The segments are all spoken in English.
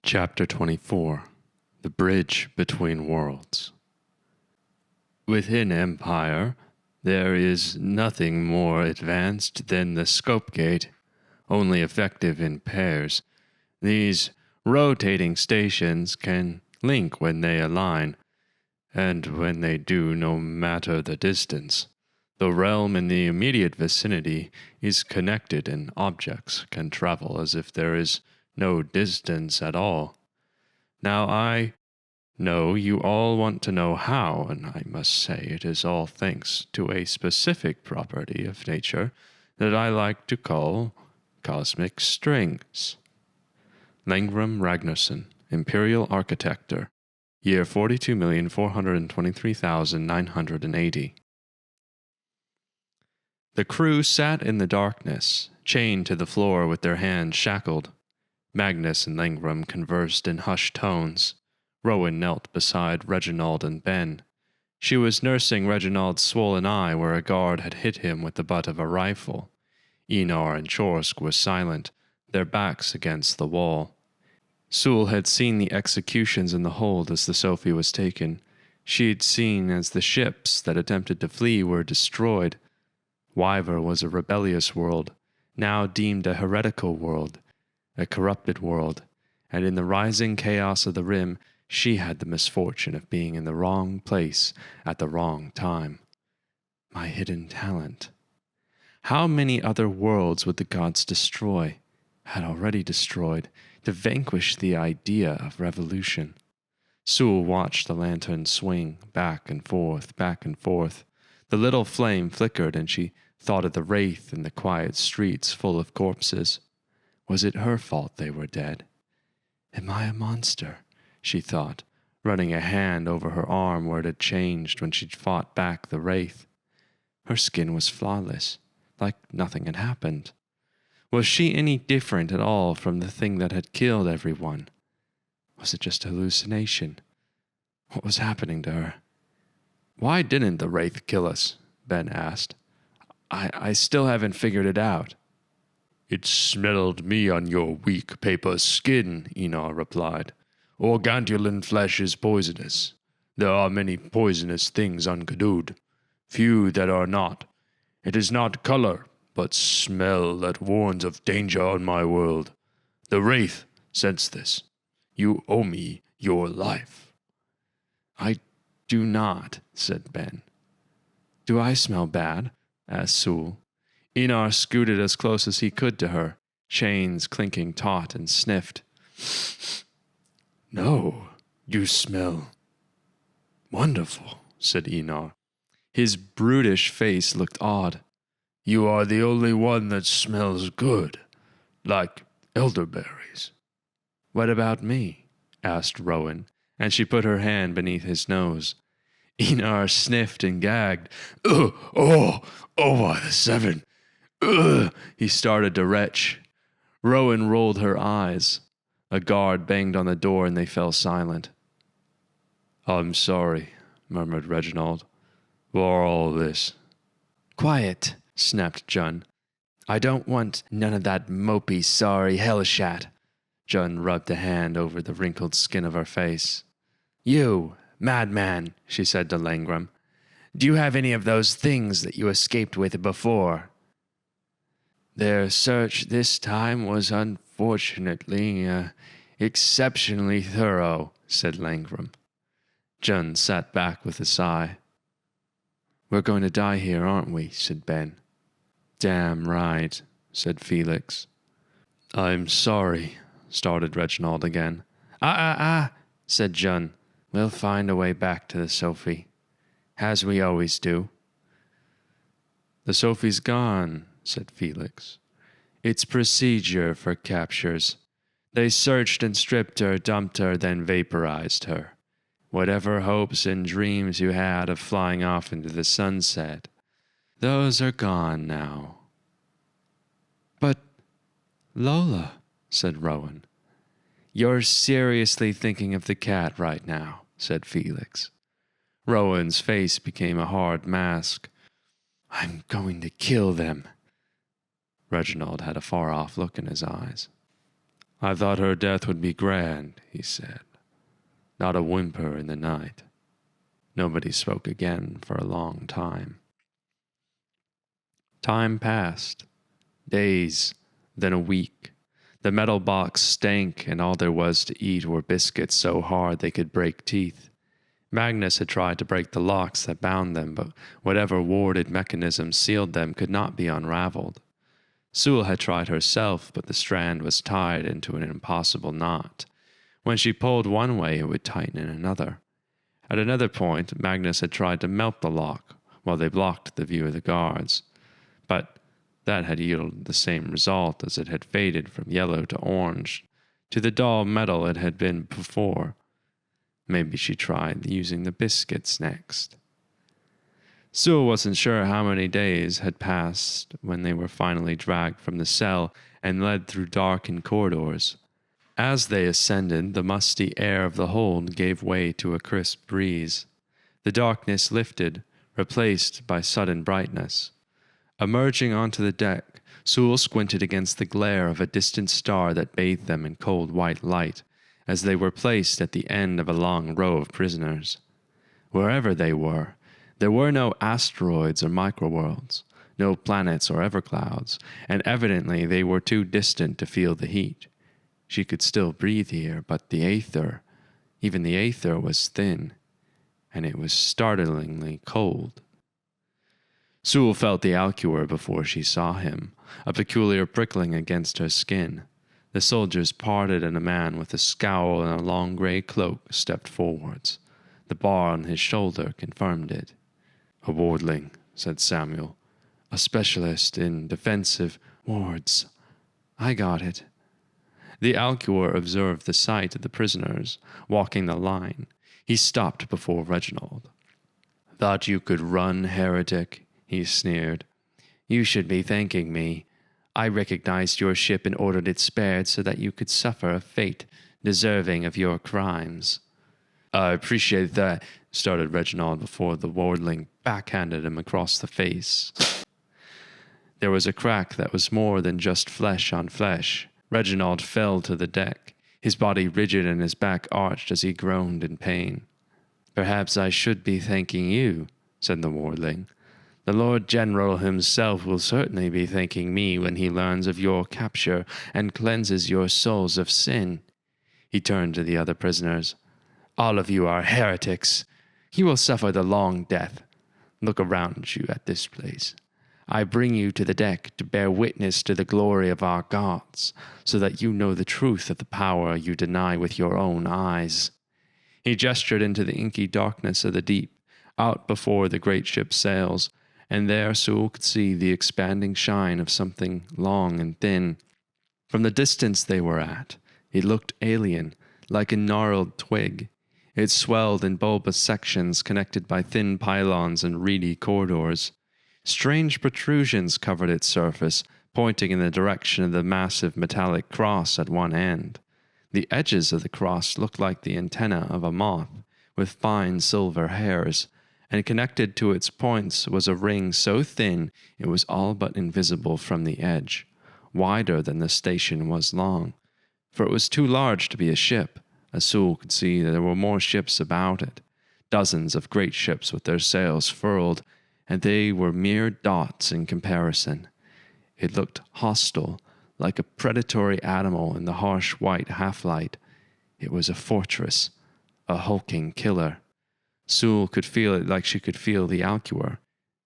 Chapter 24 The Bridge Between Worlds. Within Empire, there is nothing more advanced than the scope gate, only effective in pairs. These rotating stations can link when they align, and when they do, no matter the distance. The realm in the immediate vicinity is connected, and objects can travel as if there is no distance at all. Now I know you all want to know how, and I must say it is all thanks to a specific property of nature that I like to call cosmic strings. Langram Ragnarsson, Imperial Architecture, year 42,423,980. The crew sat in the darkness, chained to the floor with their hands shackled. Magnus and Langram conversed in hushed tones. Rowan knelt beside Reginald and Ben. She was nursing Reginald's swollen eye where a guard had hit him with the butt of a rifle. Einar and Chorsk were silent, their backs against the wall. Sule had seen the executions in the hold as the Sophie was taken. She had seen as the ships that attempted to flee were destroyed. Wyver was a rebellious world, now deemed a heretical world, a corrupted world, and in the rising chaos of the Rim, she had the misfortune of being in the wrong place at the wrong time. My hidden talent. How many other worlds would the gods destroy, had already destroyed, to vanquish the idea of revolution? Sule watched the lantern swing back and forth, back and forth. The little flame flickered, and she thought of the wraith in the quiet streets full of corpses. Was it her fault they were dead? Am I a monster? She thought, running a hand over her arm where it had changed when she'd fought back the wraith. Her skin was flawless, like nothing had happened. Was she any different at all from the thing that had killed everyone? Was it just hallucination? What was happening to her? Why didn't the wraith kill us? Ben asked. I still haven't figured it out. It smelled me on your weak paper skin, Einar replied. Organtulan flesh is poisonous. There are many poisonous things on Kadud, few that are not. It is not color, but smell that warns of danger on my world. The wraith sense this. You owe me your life. I do not, said Ben. Do I smell bad? Asked Sule. Einar scooted as close as he could to her, chains clinking taut, and sniffed. No, you smell wonderful, said Einar. His brutish face looked odd. You are the only one that smells good, like elderberries. What about me? Asked Rowan, and she put her hand beneath his nose. Einar sniffed and gagged. Oh, by the seven. He started to retch. Rowan rolled her eyes. A guard banged on the door and they fell silent. I'm sorry, murmured Reginald, for all this. Quiet, snapped Jun. I don't want none of that mopey, sorry hellshat. Jun rubbed a hand over the wrinkled skin of her face. You, madman, she said to Langram. Do you have any of those things that you escaped with before? Their search this time was unfortunately exceptionally thorough, said Langram. Jun sat back with a sigh. We're going to die here, aren't we? Said Ben. Damn right, said Felix. I'm sorry, started Reginald again. Said Jun. We'll find a way back to the Sophie, as we always do. The Sophie's gone, said Felix. It's procedure for captures. They searched and stripped her, dumped her, then vaporized her. Whatever hopes and dreams you had of flying off into the sunset, those are gone now. But, Lola, said Rowan. You're seriously thinking of the cat right now, said Felix. Rowan's face became a hard mask. I'm going to kill them. Reginald had a far-off look in his eyes. I thought her death would be grand, he said. Not a whimper in the night. Nobody spoke again for a long time. Time passed. Days, then a week. The metal box stank, and all there was to eat were biscuits so hard they could break teeth. Magnus had tried to break the locks that bound them, but whatever warded mechanism sealed them could not be unraveled. Sule had tried herself, but the strand was tied into an impossible knot. When she pulled one way, it would tighten in another. At another point, Magnus had tried to melt the lock while they blocked the view of the guards, but that had yielded the same result, as it had faded from yellow to orange, to the dull metal it had been before. Maybe she tried using the biscuits next. Sule wasn't sure how many days had passed when they were finally dragged from the cell and led through darkened corridors. As they ascended, the musty air of the hold gave way to a crisp breeze. The darkness lifted, replaced by sudden brightness. Emerging onto the deck, Sule squinted against the glare of a distant star that bathed them in cold white light as they were placed at the end of a long row of prisoners. Wherever they were, there were no asteroids or microworlds, no planets or everclouds, and evidently they were too distant to feel the heat. She could still breathe here, but even the aether was thin, and it was startlingly cold. Sule felt the alcure before she saw him, a peculiar prickling against her skin. The soldiers parted, and a man with a scowl and a long gray cloak stepped forwards. The bar on his shoulder confirmed it. "A wardling," said Samuel. "A specialist in defensive wards. I got it." The alcure observed the sight of the prisoners walking the line. He stopped before Reginald. "Thought you could run, heretic?" he sneered. "You should be thanking me. I recognized your ship and ordered it spared so that you could suffer a fate deserving of your crimes." "I appreciate that," started Reginald before the wardling backhanded him across the face. There was a crack that was more than just flesh on flesh. Reginald fell to the deck, his body rigid and his back arched as he groaned in pain. "Perhaps I should be thanking you," said the wardling. "The Lord General himself will certainly be thanking me when he learns of your capture and cleanses your souls of sin." He turned to the other prisoners. "All of you are heretics. You will suffer the long death. Look around you at this place. I bring you to the deck to bear witness to the glory of our gods, so that you know the truth of the power you deny with your own eyes." He gestured into the inky darkness of the deep, out before the great ship's sails, and there Sule could see the expanding shine of something long and thin. From the distance they were at, it looked alien, like a gnarled twig. It swelled in bulbous sections connected by thin pylons and reedy corridors. Strange protrusions covered its surface, pointing in the direction of the massive metallic cross at one end. The edges of the cross looked like the antennae of a moth, with fine silver hairs, and connected to its points was a ring so thin it was all but invisible from the edge, wider than the station was long. For it was too large to be a ship, as Sule could see that there were more ships about it, dozens of great ships with their sails furled, and they were mere dots in comparison. It looked hostile, like a predatory animal in the harsh white half-light. It was a fortress, a hulking killer. Sule could feel it like she could feel the alcure,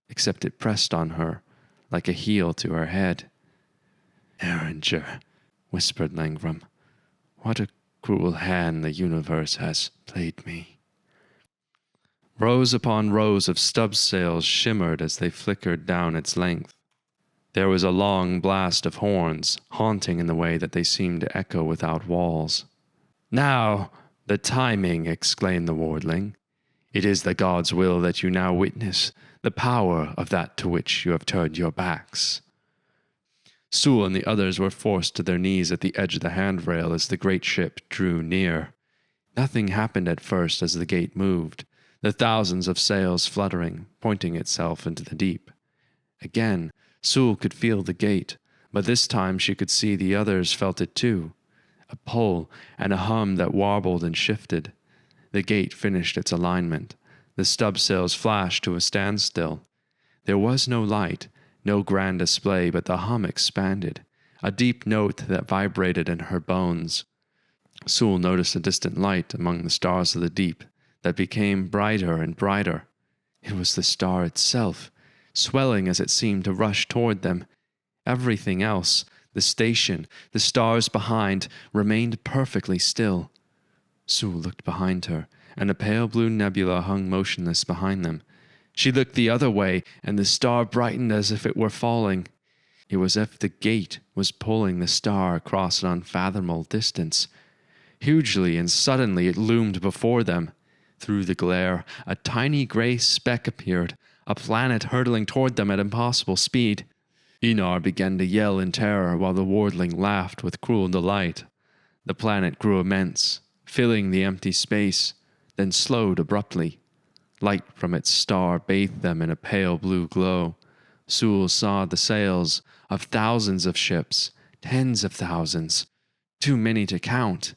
except it pressed on her, like a heel to her head. "Erringer," whispered Langram. "What a cruel hand the universe has played me." Rows upon rows of stub sails shimmered as they flickered down its length. There was a long blast of horns, haunting in the way that they seemed to echo without walls. "Now, the timing," exclaimed the wardling. "It is the God's will that you now witness the power of that to which you have turned your backs." Sule and the others were forced to their knees at the edge of the handrail as the great ship drew near. Nothing happened at first as the gate moved, the thousands of sails fluttering, pointing itself into the deep. Again, Sule could feel the gate, but this time she could see the others felt it too. a pull, and a hum that warbled and shifted. The gate finished its alignment. The stubsails flashed to a standstill. There was no light, no grand display, but the hum expanded, a deep note that vibrated in her bones. Sule noticed a distant light among the stars of the deep that became brighter and brighter. It was the star itself, swelling as it seemed to rush toward them. Everything else, the station, the stars behind, remained perfectly still. Sule looked behind her, and a pale blue nebula hung motionless behind them. She looked the other way, and the star brightened as if it were falling. It was as if the gate was pulling the star across an unfathomable distance. Hugely and suddenly it loomed before them. Through the glare, a tiny gray speck appeared, a planet hurtling toward them at impossible speed. Enar began to yell in terror while the wardling laughed with cruel delight. The planet grew immense, filling the empty space, then slowed abruptly. Light from its star bathed them in a pale blue glow. Sule saw the sails of thousands of ships, tens of thousands, too many to count.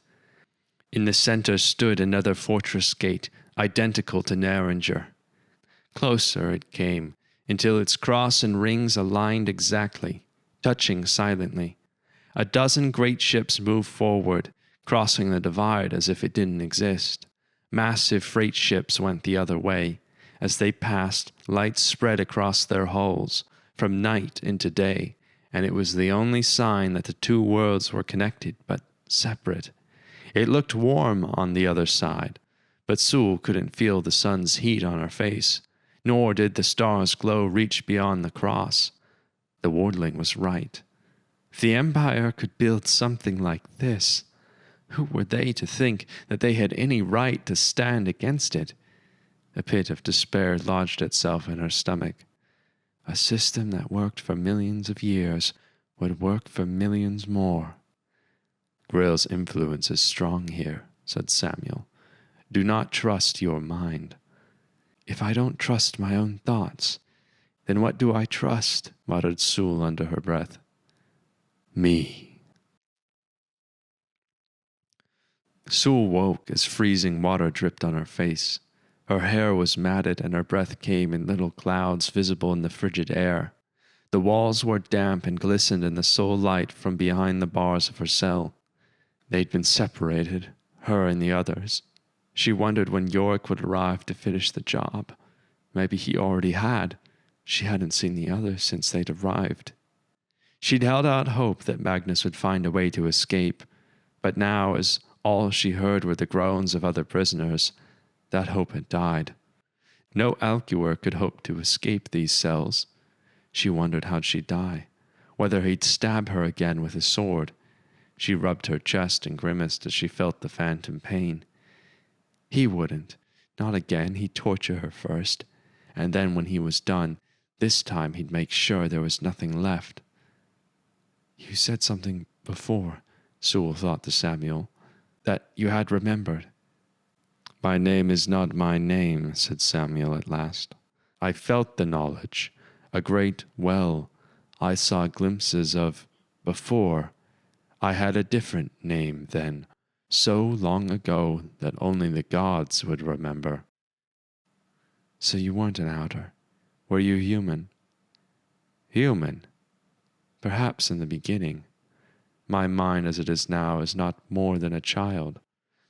In the center stood another fortress gate, identical to Naringer. Closer it came, until its cross and rings aligned exactly, touching silently. A dozen great ships moved forward, crossing the divide as if it didn't exist. Massive freight ships went the other way. As they passed, light spread across their hulls, from night into day, and it was the only sign that the two worlds were connected but separate. It looked warm on the other side, but Sule couldn't feel the sun's heat on her face, nor did the star's glow reach beyond the cross. The wardling was right. If the Empire could build something like this, who were they to think that they had any right to stand against it? A pit of despair lodged itself in her stomach. A system that worked for millions of years would work for millions more. Grill's influence is strong here, said Samuel. Do not trust your mind. If I don't trust my own thoughts, then what do I trust? Muttered Sule under her breath. Me. Sule woke as freezing water dripped on her face. Her hair was matted and her breath came in little clouds visible in the frigid air. The walls were damp and glistened in the sole light from behind the bars of her cell. They'd been separated, her and the others. She wondered when Yorick would arrive to finish the job. Maybe he already had. She hadn't seen the others since they'd arrived. She'd held out hope that Magnus would find a way to escape, but now, as all she heard were the groans of other prisoners, that hope had died. No Alcuor could hope to escape these cells. She wondered how'd she die, whether he'd stab her again with his sword. She rubbed her chest and grimaced as she felt the phantom pain. He wouldn't. Not again. He'd torture her first, and then when he was done, this time he'd make sure there was nothing left. You said something before, Sule thought to Samuel, that you had remembered. My name is not my name, said Samuel at last. I felt the knowledge, a great well I saw glimpses of before. I had a different name then, so long ago that only the gods would remember. So you weren't an outer. Were you human? Human? Perhaps in the beginning. My mind as it is now is not more than a child,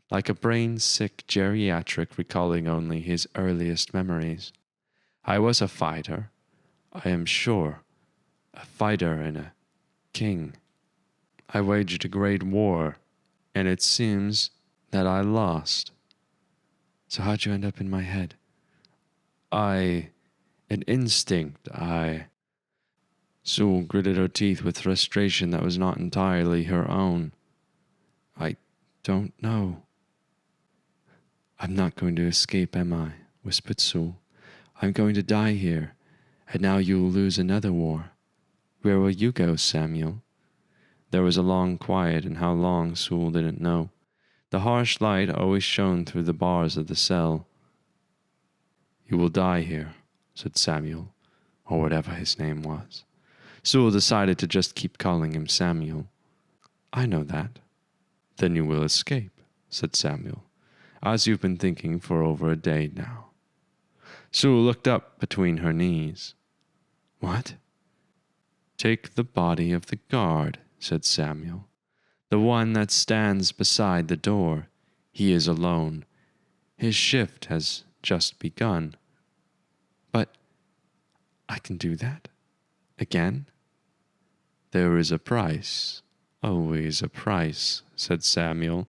like a brain-sick geriatric recalling only his earliest memories. I was a fighter, I am sure, a fighter and a king. I waged a great war, and it seems that I lost. So how'd you end up in my head? An instinct, Sule gritted her teeth with frustration that was not entirely her own. I don't know. I'm not going to escape, am I? Whispered Sule. I'm going to die here, and now you'll lose another war. Where will you go, Samuel? There was a long quiet, and how long Sule didn't know. The harsh light always shone through the bars of the cell. You will die here, said Samuel, or whatever his name was. Sule decided to just keep calling him Samuel. I know that. Then you will escape, said Samuel, as you've been thinking for over a day now. Sule looked up between her knees. What? Take the body of the guard, said Samuel, the one that stands beside the door. He is alone. His shift has just begun. But I can do that? Again? There is a price, always a price, said Samuel.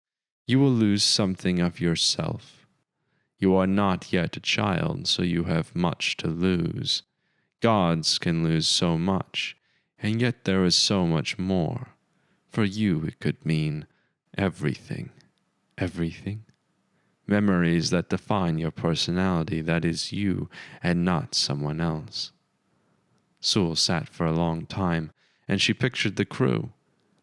You will lose something of yourself. You are not yet a child, so you have much to lose. Gods can lose so much, and yet there is so much more. For you it could mean everything. Everything? Memories that define your personality, that is you and not someone else. Sule sat for a long time, and she pictured the crew,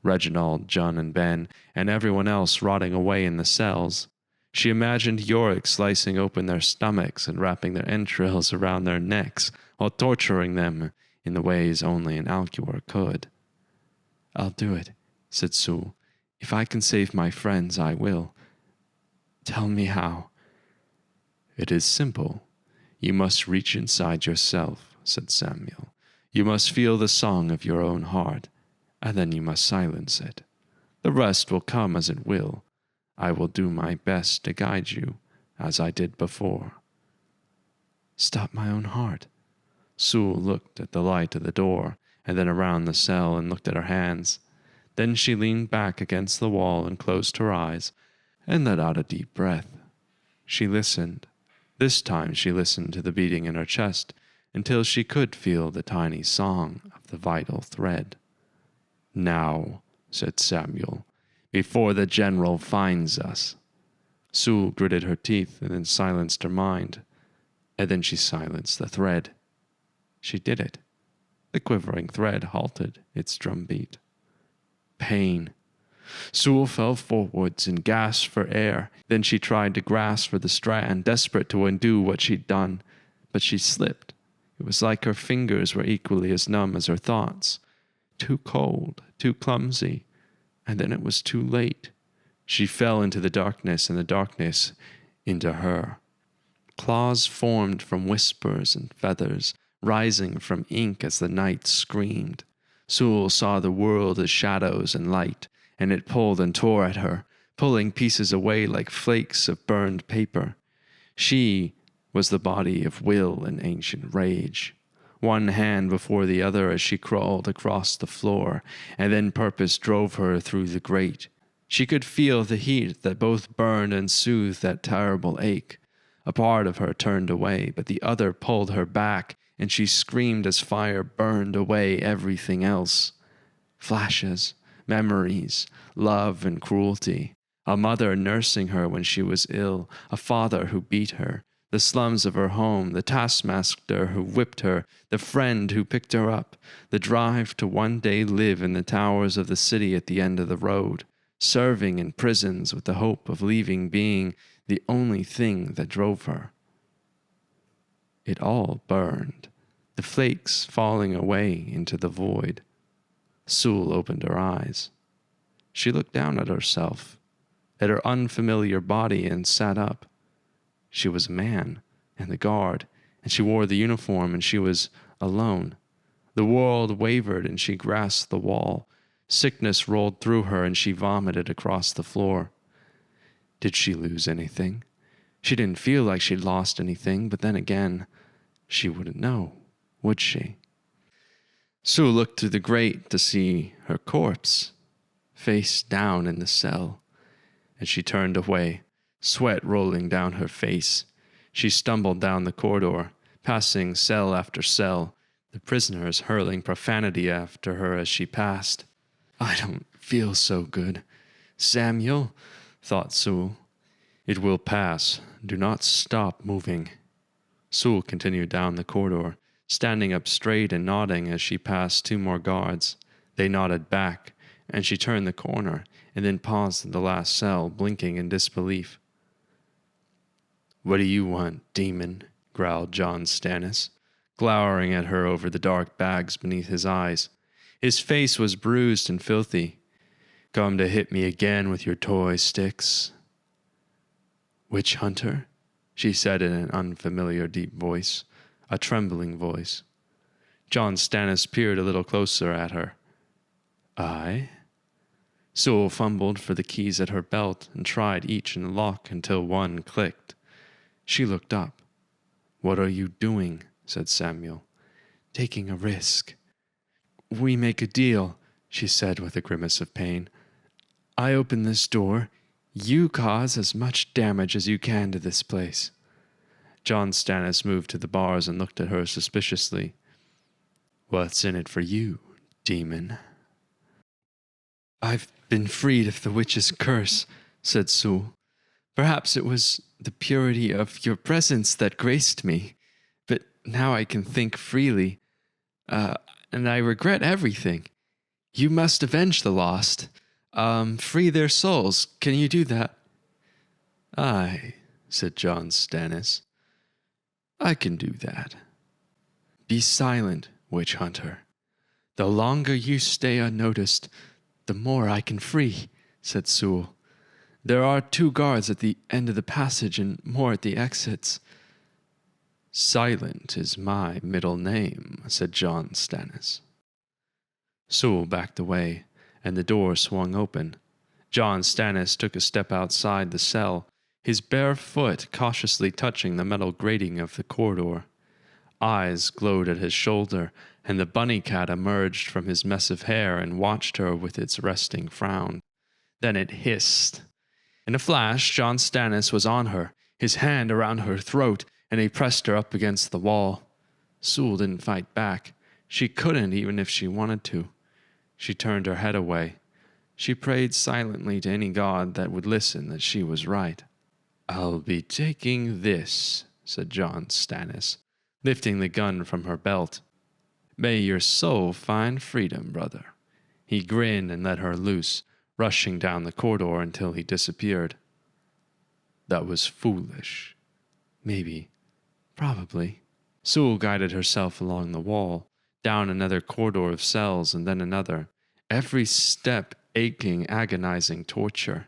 Reginald, John, and Ben, and everyone else rotting away in the cells. She imagined Yorick slicing open their stomachs and wrapping their entrails around their necks while torturing them in the ways only an Alcuor could. I'll do it, said Sule. If I can save my friends, I will. Tell me how. It is simple. You must reach inside yourself, said Samuel. You must feel the song of your own heart, and then you must silence it. The rest will come as it will. I will do my best to guide you, as I did before. Stop my own heart. Sule looked at the light of the door, and then around the cell and looked at her hands. Then she leaned back against the wall and closed her eyes, and let out a deep breath. She listened. This time she listened to the beating in her chest, until she could feel the tiny song of the vital thread. Now, said Samuel, before the general finds us. Sule gritted her teeth and then silenced her mind, and then she silenced the thread. She did it. The quivering thread halted its drumbeat. Pain. Sule fell forwards and gasped for air. Then she tried to grasp for the strand, desperate to undo what she'd done, but she slipped. It was like her fingers were equally as numb as her thoughts. Too cold, too clumsy, and then it was too late. She fell into the darkness, and the darkness into her. Claws formed from whispers and feathers, rising from ink as the night screamed. Sule saw the world as shadows and light, and it pulled and tore at her, pulling pieces away like flakes of burned paper. She was the body of will and ancient rage. One hand before the other as she crawled across the floor, and then purpose drove her through the grate. She could feel the heat that both burned and soothed that terrible ache. A part of her turned away, but the other pulled her back, and she screamed as fire burned away everything else. Flashes, memories, love and cruelty. A mother nursing her when she was ill, a father who beat her, the slums of her home, the taskmaster who whipped her, the friend who picked her up, the drive to one day live in the towers of the city at the end of the road, serving in prisons with the hope of leaving being the only thing that drove her. It all burned, the flakes falling away into the void. Sule opened her eyes. She looked down at herself, at her unfamiliar body, and sat up. She was a man, and the guard, and she wore the uniform, and she was alone. The world wavered, and she grasped the wall. Sickness rolled through her, and she vomited across the floor. Did she lose anything? She didn't feel like she'd lost anything, but then again, she wouldn't know, would she? Sule looked through the grate to see her corpse, face down in the cell, and she turned away, sweat rolling down her face. She stumbled down the corridor, passing cell after cell, the prisoners hurling profanity after her as she passed. I don't feel so good. Samuel, thought Sule. It will pass. Do not stop moving. Sule continued down the corridor, standing up straight and nodding as she passed two more guards. They nodded back, and she turned the corner and then paused in the last cell, blinking in disbelief. What do you want, demon? Growled John Stannis, glowering at her over the dark bags beneath his eyes. His face was bruised and filthy. Come to hit me again with your toy sticks. Witch hunter? She said in an unfamiliar deep voice, a trembling voice. John Stannis peered a little closer at her. I? Sule fumbled for the keys at her belt and tried each in the lock until one clicked. She looked up. What are you doing? Said Samuel. Taking a risk. We make a deal, she said with a grimace of pain. I open this door. You cause as much damage as you can to this place. John Stannis moved to the bars and looked at her suspiciously. What's in it for you, demon? I've been freed of the witch's curse, said Sule. Perhaps it was the purity of your presence that graced me, but now I can think freely, and I regret everything. You must avenge the lost. Free their souls. Can you do that? Aye, said John Stannis. I can do that. Be silent, witch hunter. The longer you stay unnoticed, the more I can free, said Sule. There are 2 guards at the end of the passage and more at the exits. Silent is my middle name, said John Stannis. Sule backed away, and the door swung open. John Stannis took a step outside the cell, his bare foot cautiously touching the metal grating of the corridor. Eyes glowed at his shoulder, and the bunny cat emerged from his mess of hair and watched her with its resting frown. Then it hissed. In a flash, John Stannis was on her, his hand around her throat, and he pressed her up against the wall. Sule didn't fight back. She couldn't, even if she wanted to. She turned her head away. She prayed silently to any god that would listen that she was right. I'll be taking this, said John Stannis, lifting the gun from her belt. May your soul find freedom, brother. He grinned and let her loose, rushing down the corridor until he disappeared. That was foolish. Maybe. Probably. Sule guided herself along the wall, down another corridor of cells and then another, every step aching, agonizing torture.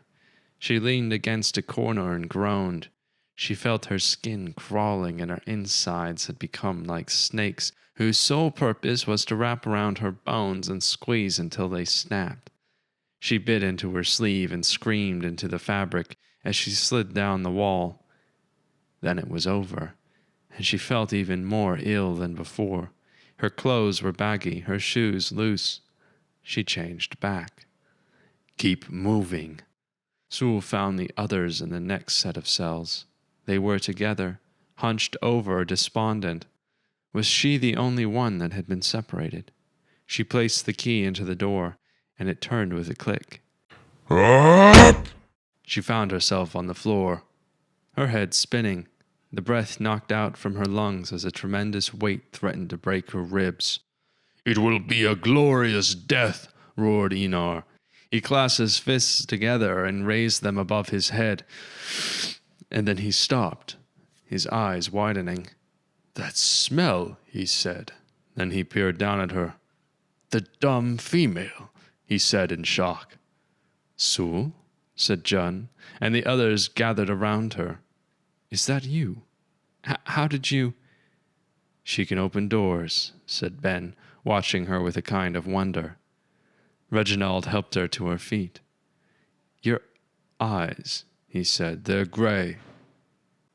She leaned against a corner and groaned. She felt her skin crawling and her insides had become like snakes whose sole purpose was to wrap around her bones and squeeze until they snapped. She bit into her sleeve and screamed into the fabric as she slid down the wall. Then it was over, and she felt even more ill than before. Her clothes were baggy, her shoes loose. She changed back. Keep moving. Sule found the others in the next set of cells. They were together, hunched over, despondent. Was she the only one that had been separated? She placed the key into the door, and it turned with a click. She found herself on the floor, her head spinning, the breath knocked out from her lungs as a tremendous weight threatened to break her ribs. It will be a glorious death, roared Enar. He clasped his fists together and raised them above his head. And then he stopped, his eyes widening. That smell, he said. Then he peered down at her. The dumb female, he said in shock. Sule, said Jun, and the others gathered around her. Is that you? How did you... She can open doors, said Ben, watching her with a kind of wonder. Reginald helped her to her feet. Your eyes, he said, they're gray.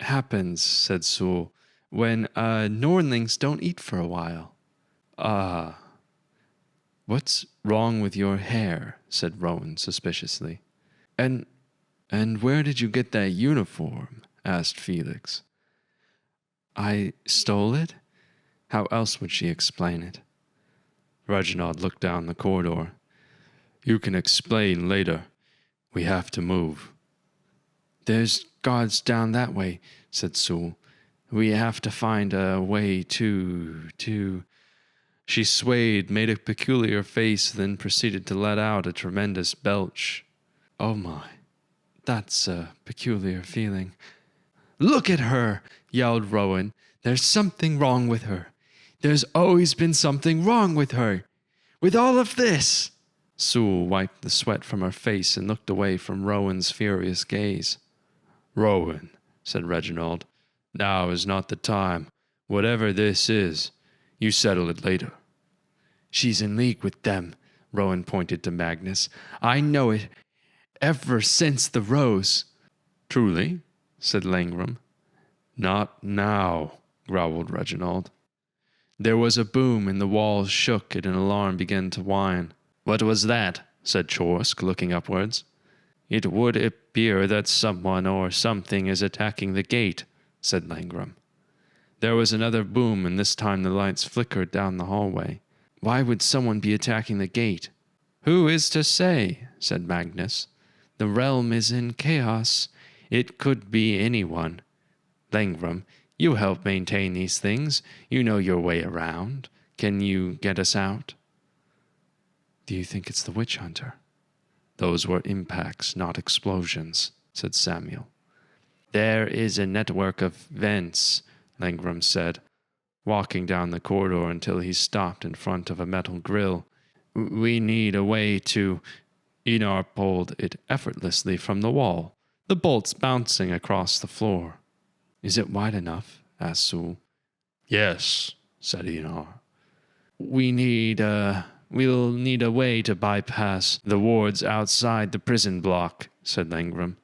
Happens, said Sule, when Nornlings don't eat for a while. Ah. What's wrong with your hair? Said Rowan suspiciously. And where did you get that uniform? Asked Felix. I stole it? How else would she explain it? Reginald looked down the corridor. You can explain later. We have to move. There's guards down that way, said Sule. We have to find a way to... She swayed, made a peculiar face, then proceeded to let out a tremendous belch. Oh my, that's a peculiar feeling. Look at her, yelled Rowan. There's something wrong with her. There's always been something wrong with her. With all of this. Sule wiped the sweat from her face and looked away from Rowan's furious gaze. "Rowan," said Reginald, "now is not the time. Whatever this is, you settle it later." "She's in league with them," Rowan pointed to Magnus. "I know it ever since the rose." "Truly?" said Langram. "Not now," growled Reginald. There was a boom and the walls shook and an alarm began to whine. "What was that?" said Chorsk, looking upwards. "It would appear that someone or something is attacking the gate," said Langram. There was another boom, and this time the lights flickered down the hallway. "Why would someone be attacking the gate?" "Who is to say?" said Magnus. "The realm is in chaos. It could be anyone. Langram, you help maintain these things. You know your way around. Can you get us out?" "Do you think it's the witch hunter?" "Those were impacts, not explosions," said Samuel. "There is a network of vents," Langram said, walking down the corridor until he stopped in front of a metal grill. "We need a way to—" Enar pulled it effortlessly from the wall, the bolts bouncing across the floor. "Is it wide enough?" asked Sule. "Yes," said Enar. We'll need a way to bypass the wards outside the prison block," said Langram.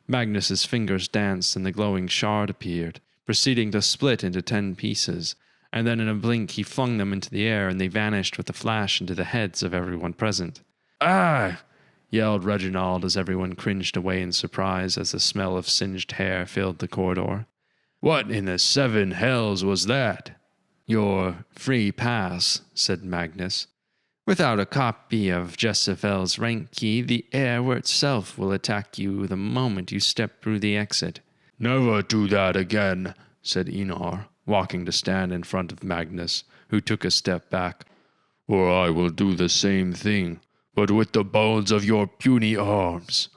Magnus's fingers danced and the glowing shard appeared, proceeding to split into 10 pieces, and then in a blink he flung them into the air and they vanished with a flash into the heads of everyone present. "Ah!" yelled Reginald as everyone cringed away in surprise as the smell of singed hair filled the corridor. "What in the 7 hells was that?" "Your free pass," said Magnus. "Without a copy of Jezebel's rank key, the air itself will attack you the moment you step through the exit." "Never do that again," said Enar, walking to stand in front of Magnus, who took a step back. "Or I will do the same thing, but with the bones of your puny arms."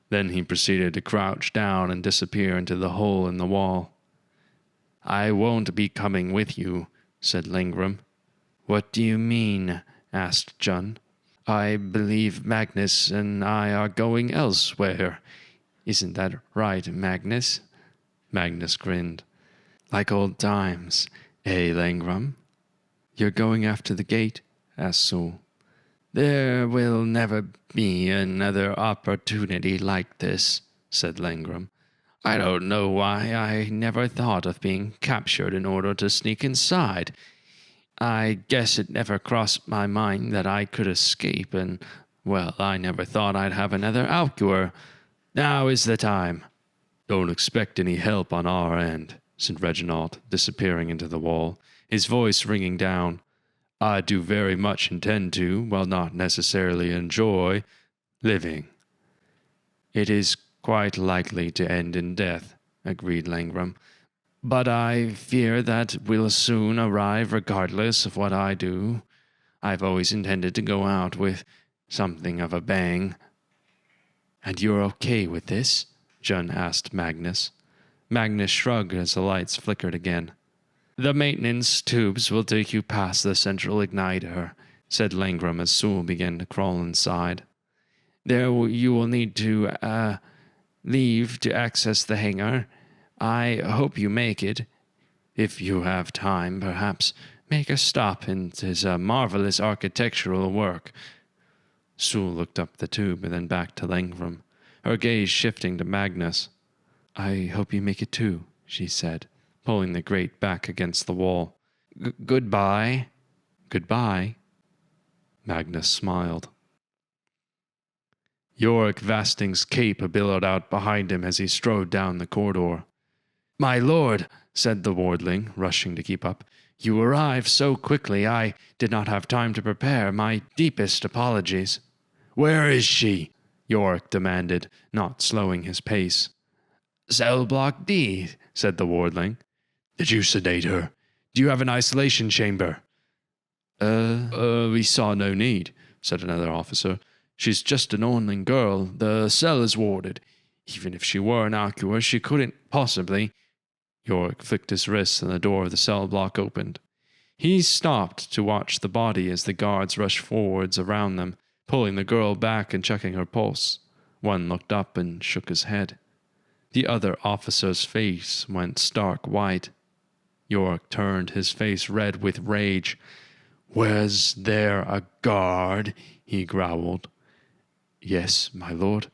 Then he proceeded to crouch down and disappear into the hole in the wall. "I won't be coming with you," said Langram. "What do you mean?" asked Jun. "I believe Magnus and I are going elsewhere. Isn't that right, Magnus?" Magnus grinned. "Like old times, eh, Langram?" "You're going after the gate?" asked Sule. "There will never be another opportunity like this," said Langram. "I don't know why I never thought of being captured in order to sneak inside. I guess it never crossed my mind that I could escape, and, well, I never thought I'd have another outgoer. Now is the time." "Don't expect any help on our end," said Reginald, disappearing into the wall, his voice ringing down. "I do very much intend to, while not necessarily enjoy, living." "It is quite likely to end in death," agreed Langram. "But I fear that we'll soon arrive regardless of what I do. I've always intended to go out with something of a bang." "And you're okay with this?" Jun asked Magnus. Magnus shrugged as the lights flickered again. "The maintenance tubes will take you past the central igniter," said Langram as Sule began to crawl inside. "There you will need to, leave to access the hangar. I hope you make it. If you have time, perhaps make a stop in his marvelous architectural work." Sule looked up the tube and then back to Langram, her gaze shifting to Magnus. "I hope you make it too," she said, pulling the grate back against the wall. Goodbye." "Goodbye." Magnus smiled. Yorick Vasting's cape billowed out behind him as he strode down the corridor. "My lord," said the wardling, rushing to keep up, "you arrived so quickly I did not have time to prepare. My deepest apologies." "Where is she?" Yorick demanded, not slowing his pace. "Cell block D," said the wardling. "Did you sedate her? Do you have an isolation chamber?" We saw no need," said another officer. "She's just an onling girl. The cell is warded. Even if she were an outgoer, she couldn't possibly—" Yorick flicked his wrist and the door of the cell block opened. He stopped to watch the body as the guards rushed forwards around them, pulling the girl back and checking her pulse. One looked up and shook his head. The other officer's face went stark white. Yorick turned, his face red with rage. "Was there a guard?" he growled. "Yes, my lord."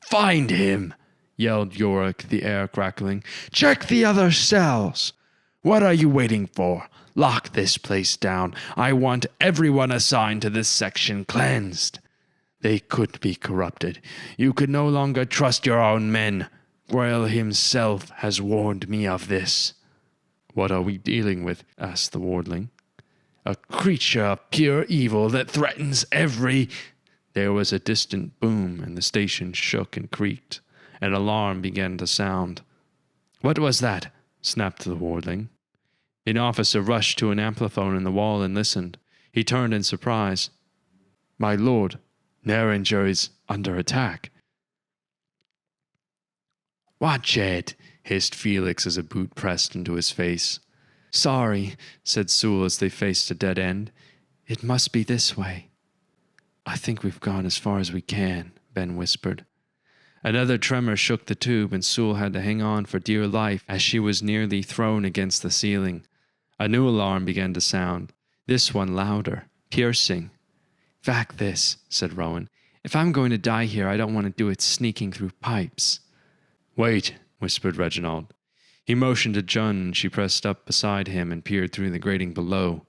"Find him!" yelled Yorick, the air crackling. "Check the other cells! What are you waiting for? Lock this place down. I want everyone assigned to this section cleansed. They could be corrupted. You could no longer trust your own men. Grail himself has warned me of this." "What are we dealing with?" asked the wardling. "A creature of pure evil that threatens every—" There was a distant boom, and the station shook and creaked. An alarm began to sound. "What was that?" snapped the wardling. An officer rushed to an ampliphone in the wall and listened. He turned in surprise. "My lord, Neringer is under attack." "Watch it," hissed Felix as a boot pressed into his face. "Sorry," said Sule as they faced a dead end. "It must be this way." "I think we've gone as far as we can," Ben whispered. Another tremor shook the tube, and Sule had to hang on for dear life as she was nearly thrown against the ceiling. A new alarm began to sound, this one louder, piercing. "Fact this," said Rowan. "If I'm going to die here, I don't want to do it sneaking through pipes." "Wait," whispered Reginald. He motioned to Jun, and she pressed up beside him and peered through the grating below.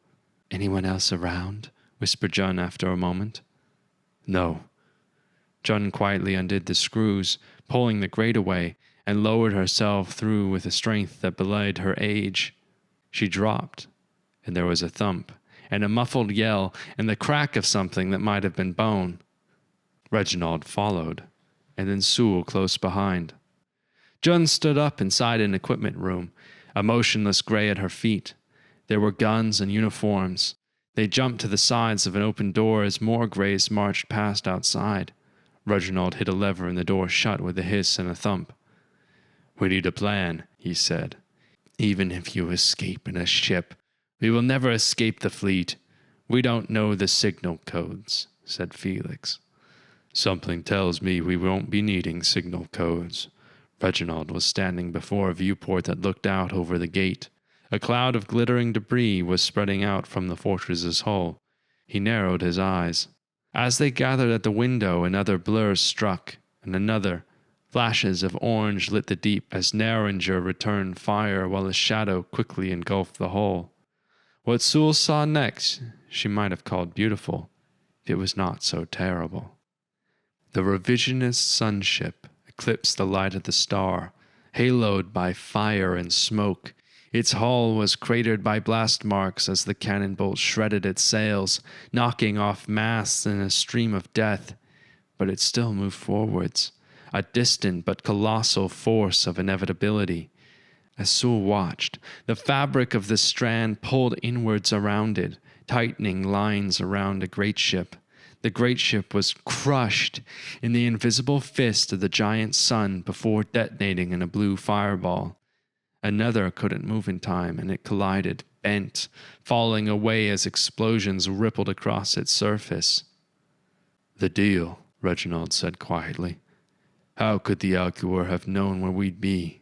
"Anyone else around?" whispered Jun after a moment. "No." Jun quietly undid the screws, pulling the grate away, and lowered herself through with a strength that belied her age. She dropped, and there was a thump, and a muffled yell, and the crack of something that might have been bone. Reginald followed, and then Sule close behind. Jun stood up inside an equipment room, a motionless gray at her feet. There were guns and uniforms. They jumped to the sides of an open door as more grays marched past outside. Reginald hit a lever and the door shut with a hiss and a thump. "We need a plan," he said. "Even if you escape in a ship, we will never escape the fleet. We don't know the signal codes," said Felix. "Something tells me we won't be needing signal codes." Reginald was standing before a viewport that looked out over the gate. A cloud of glittering debris was spreading out from the fortress's hull. He narrowed his eyes. As they gathered at the window, another blur struck, and another. Flashes of orange lit the deep as Neringer returned fire while a shadow quickly engulfed the hull. What Sule saw next she might have called beautiful, if it was not so terrible. The revisionist sunship eclipsed the light of the star, haloed by fire and smoke. Its hull was cratered by blast marks as the cannon bolt shredded its sails, knocking off masts in a stream of death. But it still moved forwards, a distant but colossal force of inevitability. As Sule watched, the fabric of the strand pulled inwards around it, tightening lines around a great ship. The great ship was crushed in the invisible fist of the giant sun before detonating in a blue fireball. Another couldn't move in time, and it collided, bent, falling away as explosions rippled across its surface. "The deal," Reginald said quietly. "How could the Alcuor have known where we'd be?"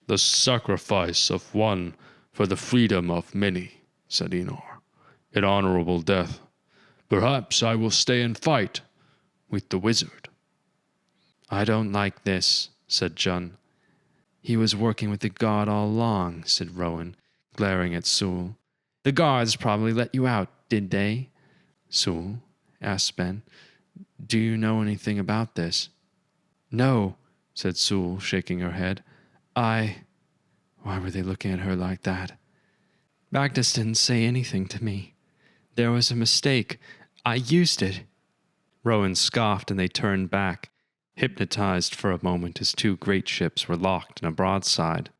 "The sacrifice of one for the freedom of many," said Enor. "An honorable death. Perhaps I will stay and fight with the wizard." "I don't like this," said Jun. "He was working with the god all along," said Rowan, glaring at Sule. "The guards probably let you out, did they?" "Sule?" asked Ben. "Do you know anything about this?" "No," said Sule, shaking her head. Why were they looking at her like that? "Magnus didn't say anything to me. There was a mistake. I used it." Rowan scoffed, and they turned back, hypnotized for a moment as two great ships were locked in a broadside.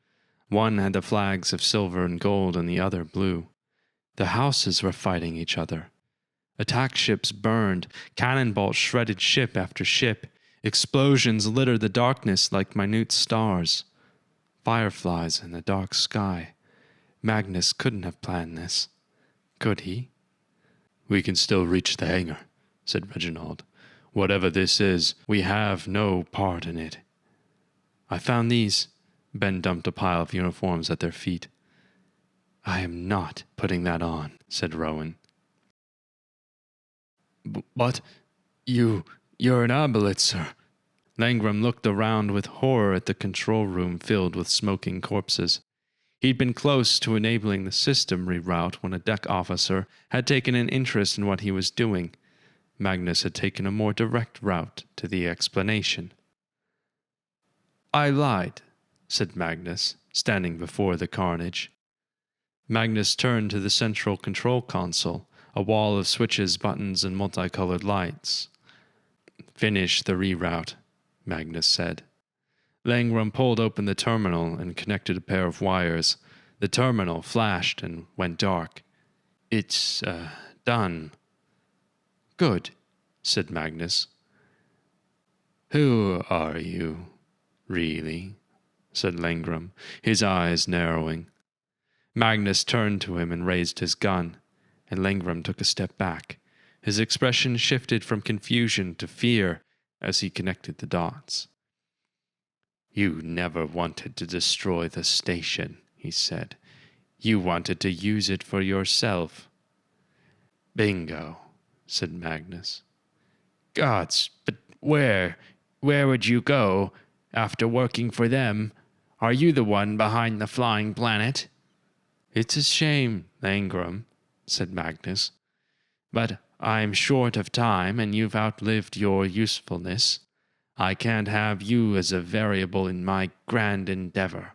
One had the flags of silver and gold, and the other blue. The houses were fighting each other. Attack ships burned, cannon bolts shredded ship after ship. Explosions littered the darkness like minute stars. Fireflies in the dark sky. Magnus couldn't have planned this. Could he? "We can still reach the hangar," said Reginald. "Whatever this is, we have no part in it." "I found these." Ben dumped a pile of uniforms at their feet. "I am not putting that on," said Rowan. "But you're an ambulance. Langram looked around with horror at the control room filled with smoking corpses. He'd been close to enabling the system reroute when a deck officer had taken an interest in what he was doing. Magnus had taken a more direct route to the explanation. "I lied," said Magnus, standing before the carnage. Magnus turned to the central control console, a wall of switches, buttons, and multicolored lights. "Finish the reroute," Magnus said. Langram pulled open the terminal and connected a pair of wires. The terminal flashed and went dark. "It's, done." "Good," said Magnus. "Who are you, really?" said Langram, his eyes narrowing. Magnus turned to him and raised his gun, and Langram took a step back. His expression shifted from confusion to fear as he connected the dots. "You never wanted to destroy the station," he said. "You wanted to use it for yourself." "Bingo," said Magnus. "Gods, but where would you go after working for them? Are you the one behind the flying planet?" "It's a shame, Langram," said Magnus. "But I'm short of time and you've outlived your usefulness. I can't have you as a variable in my grand endeavor.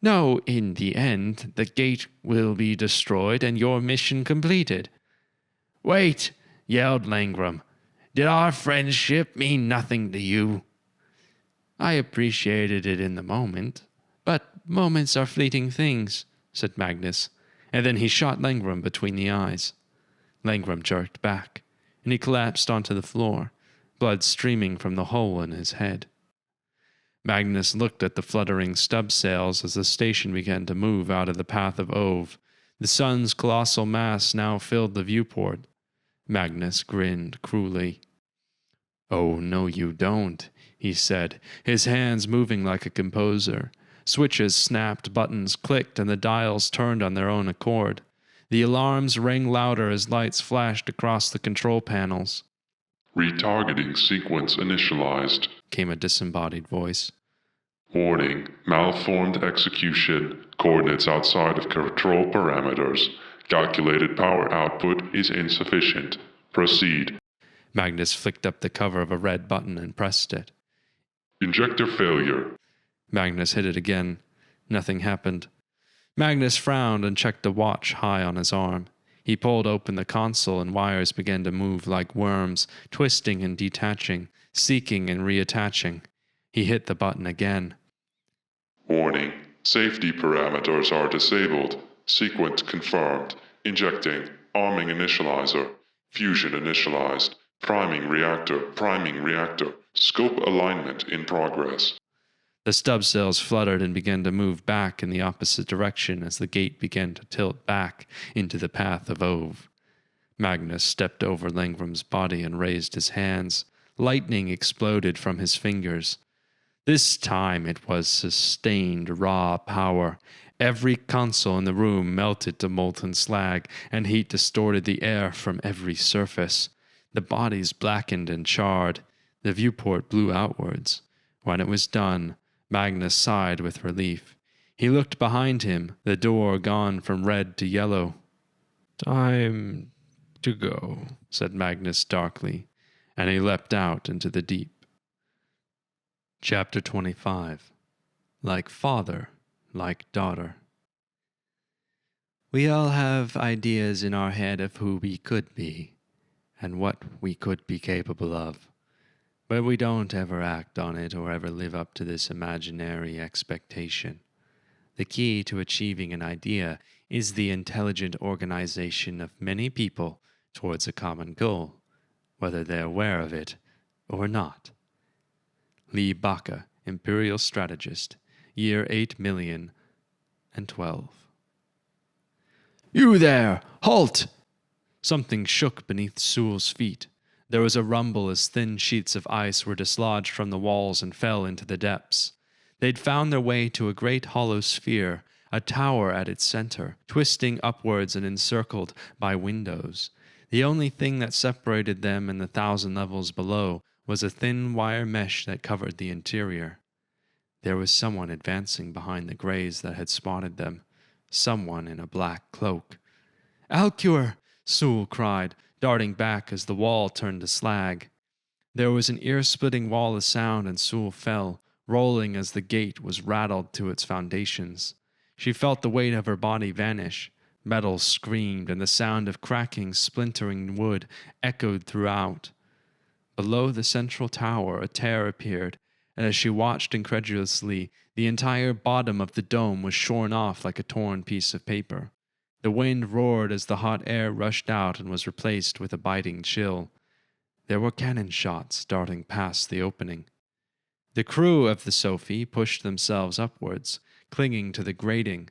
No, in the end, the gate will be destroyed and your mission completed." "Wait!" yelled Langram. "Did our friendship mean nothing to you?" "I appreciated it in the moment, but moments are fleeting things," said Magnus, and then he shot Langram between the eyes. Langram jerked back, and he collapsed onto the floor, blood streaming from the hole in his head. Magnus looked at the fluttering stub sails as the station began to move out of the path of Ove. The sun's colossal mass now filled the viewport. Magnus grinned cruelly. "Oh, no you don't," he said, his hands moving like a composer. Switches snapped, buttons clicked, and the dials turned on their own accord. The alarms rang louder as lights flashed across the control panels. "Retargeting sequence initialized," came a disembodied voice. "Warning, malformed execution, coordinates outside of control parameters. Calculated power output is insufficient. Proceed." Magnus flicked up the cover of a red button and pressed it. "Injector failure." Magnus hit it again. Nothing happened. Magnus frowned and checked a watch high on his arm. He pulled open the console and wires began to move like worms, twisting and detaching, seeking and reattaching. He hit the button again. "Warning, safety parameters are disabled. Sequence confirmed. Injecting, arming initializer. Fusion initialized. Priming reactor. Scope alignment in progress." The stub cells fluttered and began to move back in the opposite direction as the gate began to tilt back into the path of Ove. Magnus stepped over Langram's body and raised his hands. Lightning exploded from his fingers. This time it was sustained raw power. Every console in the room melted to molten slag, and heat distorted the air from every surface. The bodies blackened and charred. The viewport blew outwards. When it was done, Magnus sighed with relief. He looked behind him, the door gone from red to yellow. "Time to go," said Magnus darkly, and he leapt out into the deep. Chapter 25. Like Father, Like Daughter. We all have ideas in our head of who we could be, and what we could be capable of. But we don't ever act on it or ever live up to this imaginary expectation. The key to achieving an idea is the intelligent organization of many people towards a common goal, whether they're aware of it or not. Lee Baca, Imperial Strategist, year 8,000,012. "You there! Halt!" Something shook beneath Sule's feet. There was a rumble as thin sheets of ice were dislodged from the walls and fell into the depths. They'd found their way to a great hollow sphere, a tower at its center, twisting upwards and encircled by windows. The only thing that separated them and the 1,000 levels below was a thin wire mesh that covered the interior. There was someone advancing behind the greys that had spotted them, someone in a black cloak. "Alcure!" Sule cried, darting back as the wall turned to slag. There was an ear-splitting wall of sound, and Sule fell, rolling as the gate was rattled to its foundations. She felt the weight of her body vanish. Metal screamed, and the sound of cracking, splintering wood echoed throughout. Below the central tower, a tear appeared, and as she watched incredulously, the entire bottom of the dome was shorn off like a torn piece of paper. The wind roared as the hot air rushed out and was replaced with a biting chill. There were cannon shots darting past the opening. The crew of the Sophie pushed themselves upwards, clinging to the grating.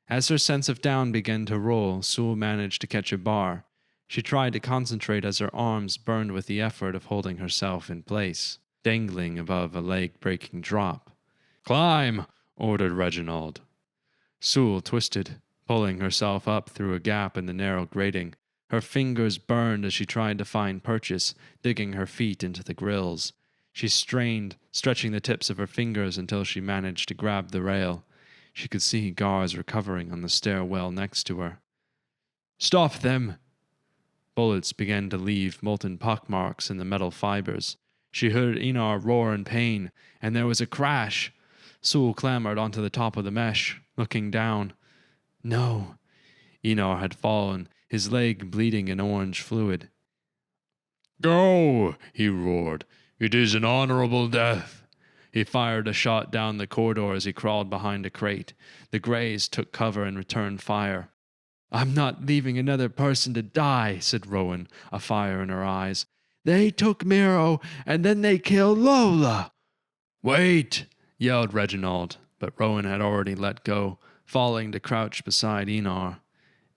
As her sense of down began to roll, Sule managed to catch a bar. She tried to concentrate as her arms burned with the effort of holding herself in place, dangling above a leg-breaking drop. "Climb!" ordered Reginald. Sule twisted, pulling herself up through a gap in the narrow grating. Her fingers burned as she tried to find purchase, digging her feet into the grills. She strained, stretching the tips of her fingers until she managed to grab the rail. She could see guards recovering on the stairwell next to her. "Stop them!" Bullets began to leave molten pockmarks in the metal fibers. She heard Einar roar in pain, and there was a crash. Sule clambered onto the top of the mesh, looking down. No. Einar had fallen, his leg bleeding in orange fluid. "Go!" he roared. "It is an honorable death." He fired a shot down the corridor as he crawled behind a crate. The Greys took cover and returned fire. "I'm not leaving another person to die," said Rowan, a fire in her eyes. "They took Miro, and then they killed Lola." "Wait!" yelled Reginald, but Rowan had already let go, falling to crouch beside Einar.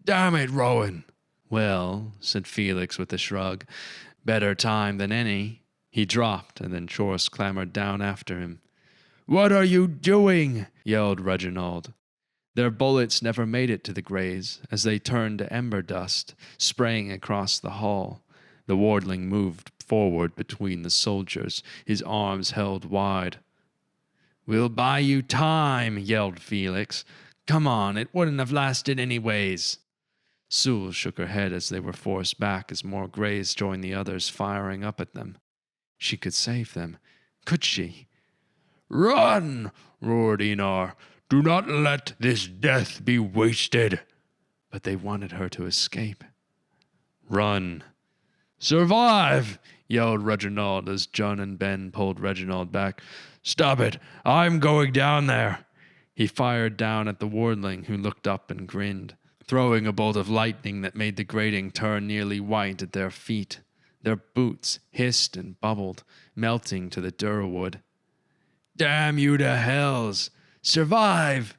"Damn it, Rowan!" "Well," said Felix with a shrug, "better time than any." He dropped, and then Chorus clambered down after him. "What are you doing?" yelled Reginald. Their bullets never made it to the Greys, as they turned to ember dust, spraying across the hall. The wardling moved forward between the soldiers, his arms held wide. "We'll buy you time," yelled Felix. "Come on, it wouldn't have lasted anyways." Sule shook her head as they were forced back as more Greys joined the others firing up at them. She could save them. Could she? "Run!" roared Einar. "Do not let this death be wasted." But they wanted her to escape. "Run!" "Survive!" yelled Reginald as John and Ben pulled Reginald back. "Stop it! I'm going down there!" He fired down at the wardling, who looked up and grinned, throwing a bolt of lightning that made the grating turn nearly white at their feet. Their boots hissed and bubbled, melting to the durwood. "Damn you to hells! Survive!"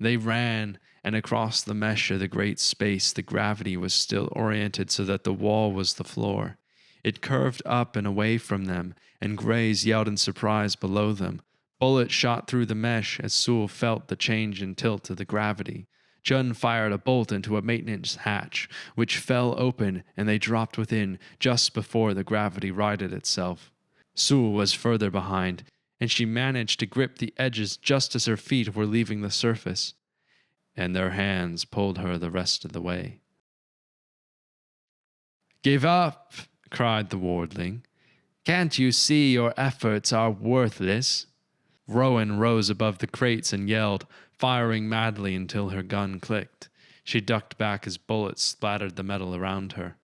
They ran, and across the mesh of the great space, the gravity was still oriented so that the wall was the floor. It curved up and away from them, and Greys yelled in surprise below them. Bullets shot through the mesh as Sule felt the change in tilt of the gravity. Jun fired a bolt into a maintenance hatch, which fell open, and they dropped within just before the gravity righted itself. Sule was further behind, and she managed to grip the edges just as her feet were leaving the surface, and their hands pulled her the rest of the way. "Give up!" cried the wardling. "Can't you see your efforts are worthless?" Rowan rose above the crates and yelled, firing madly until her gun clicked. She ducked back as bullets splattered the metal around her.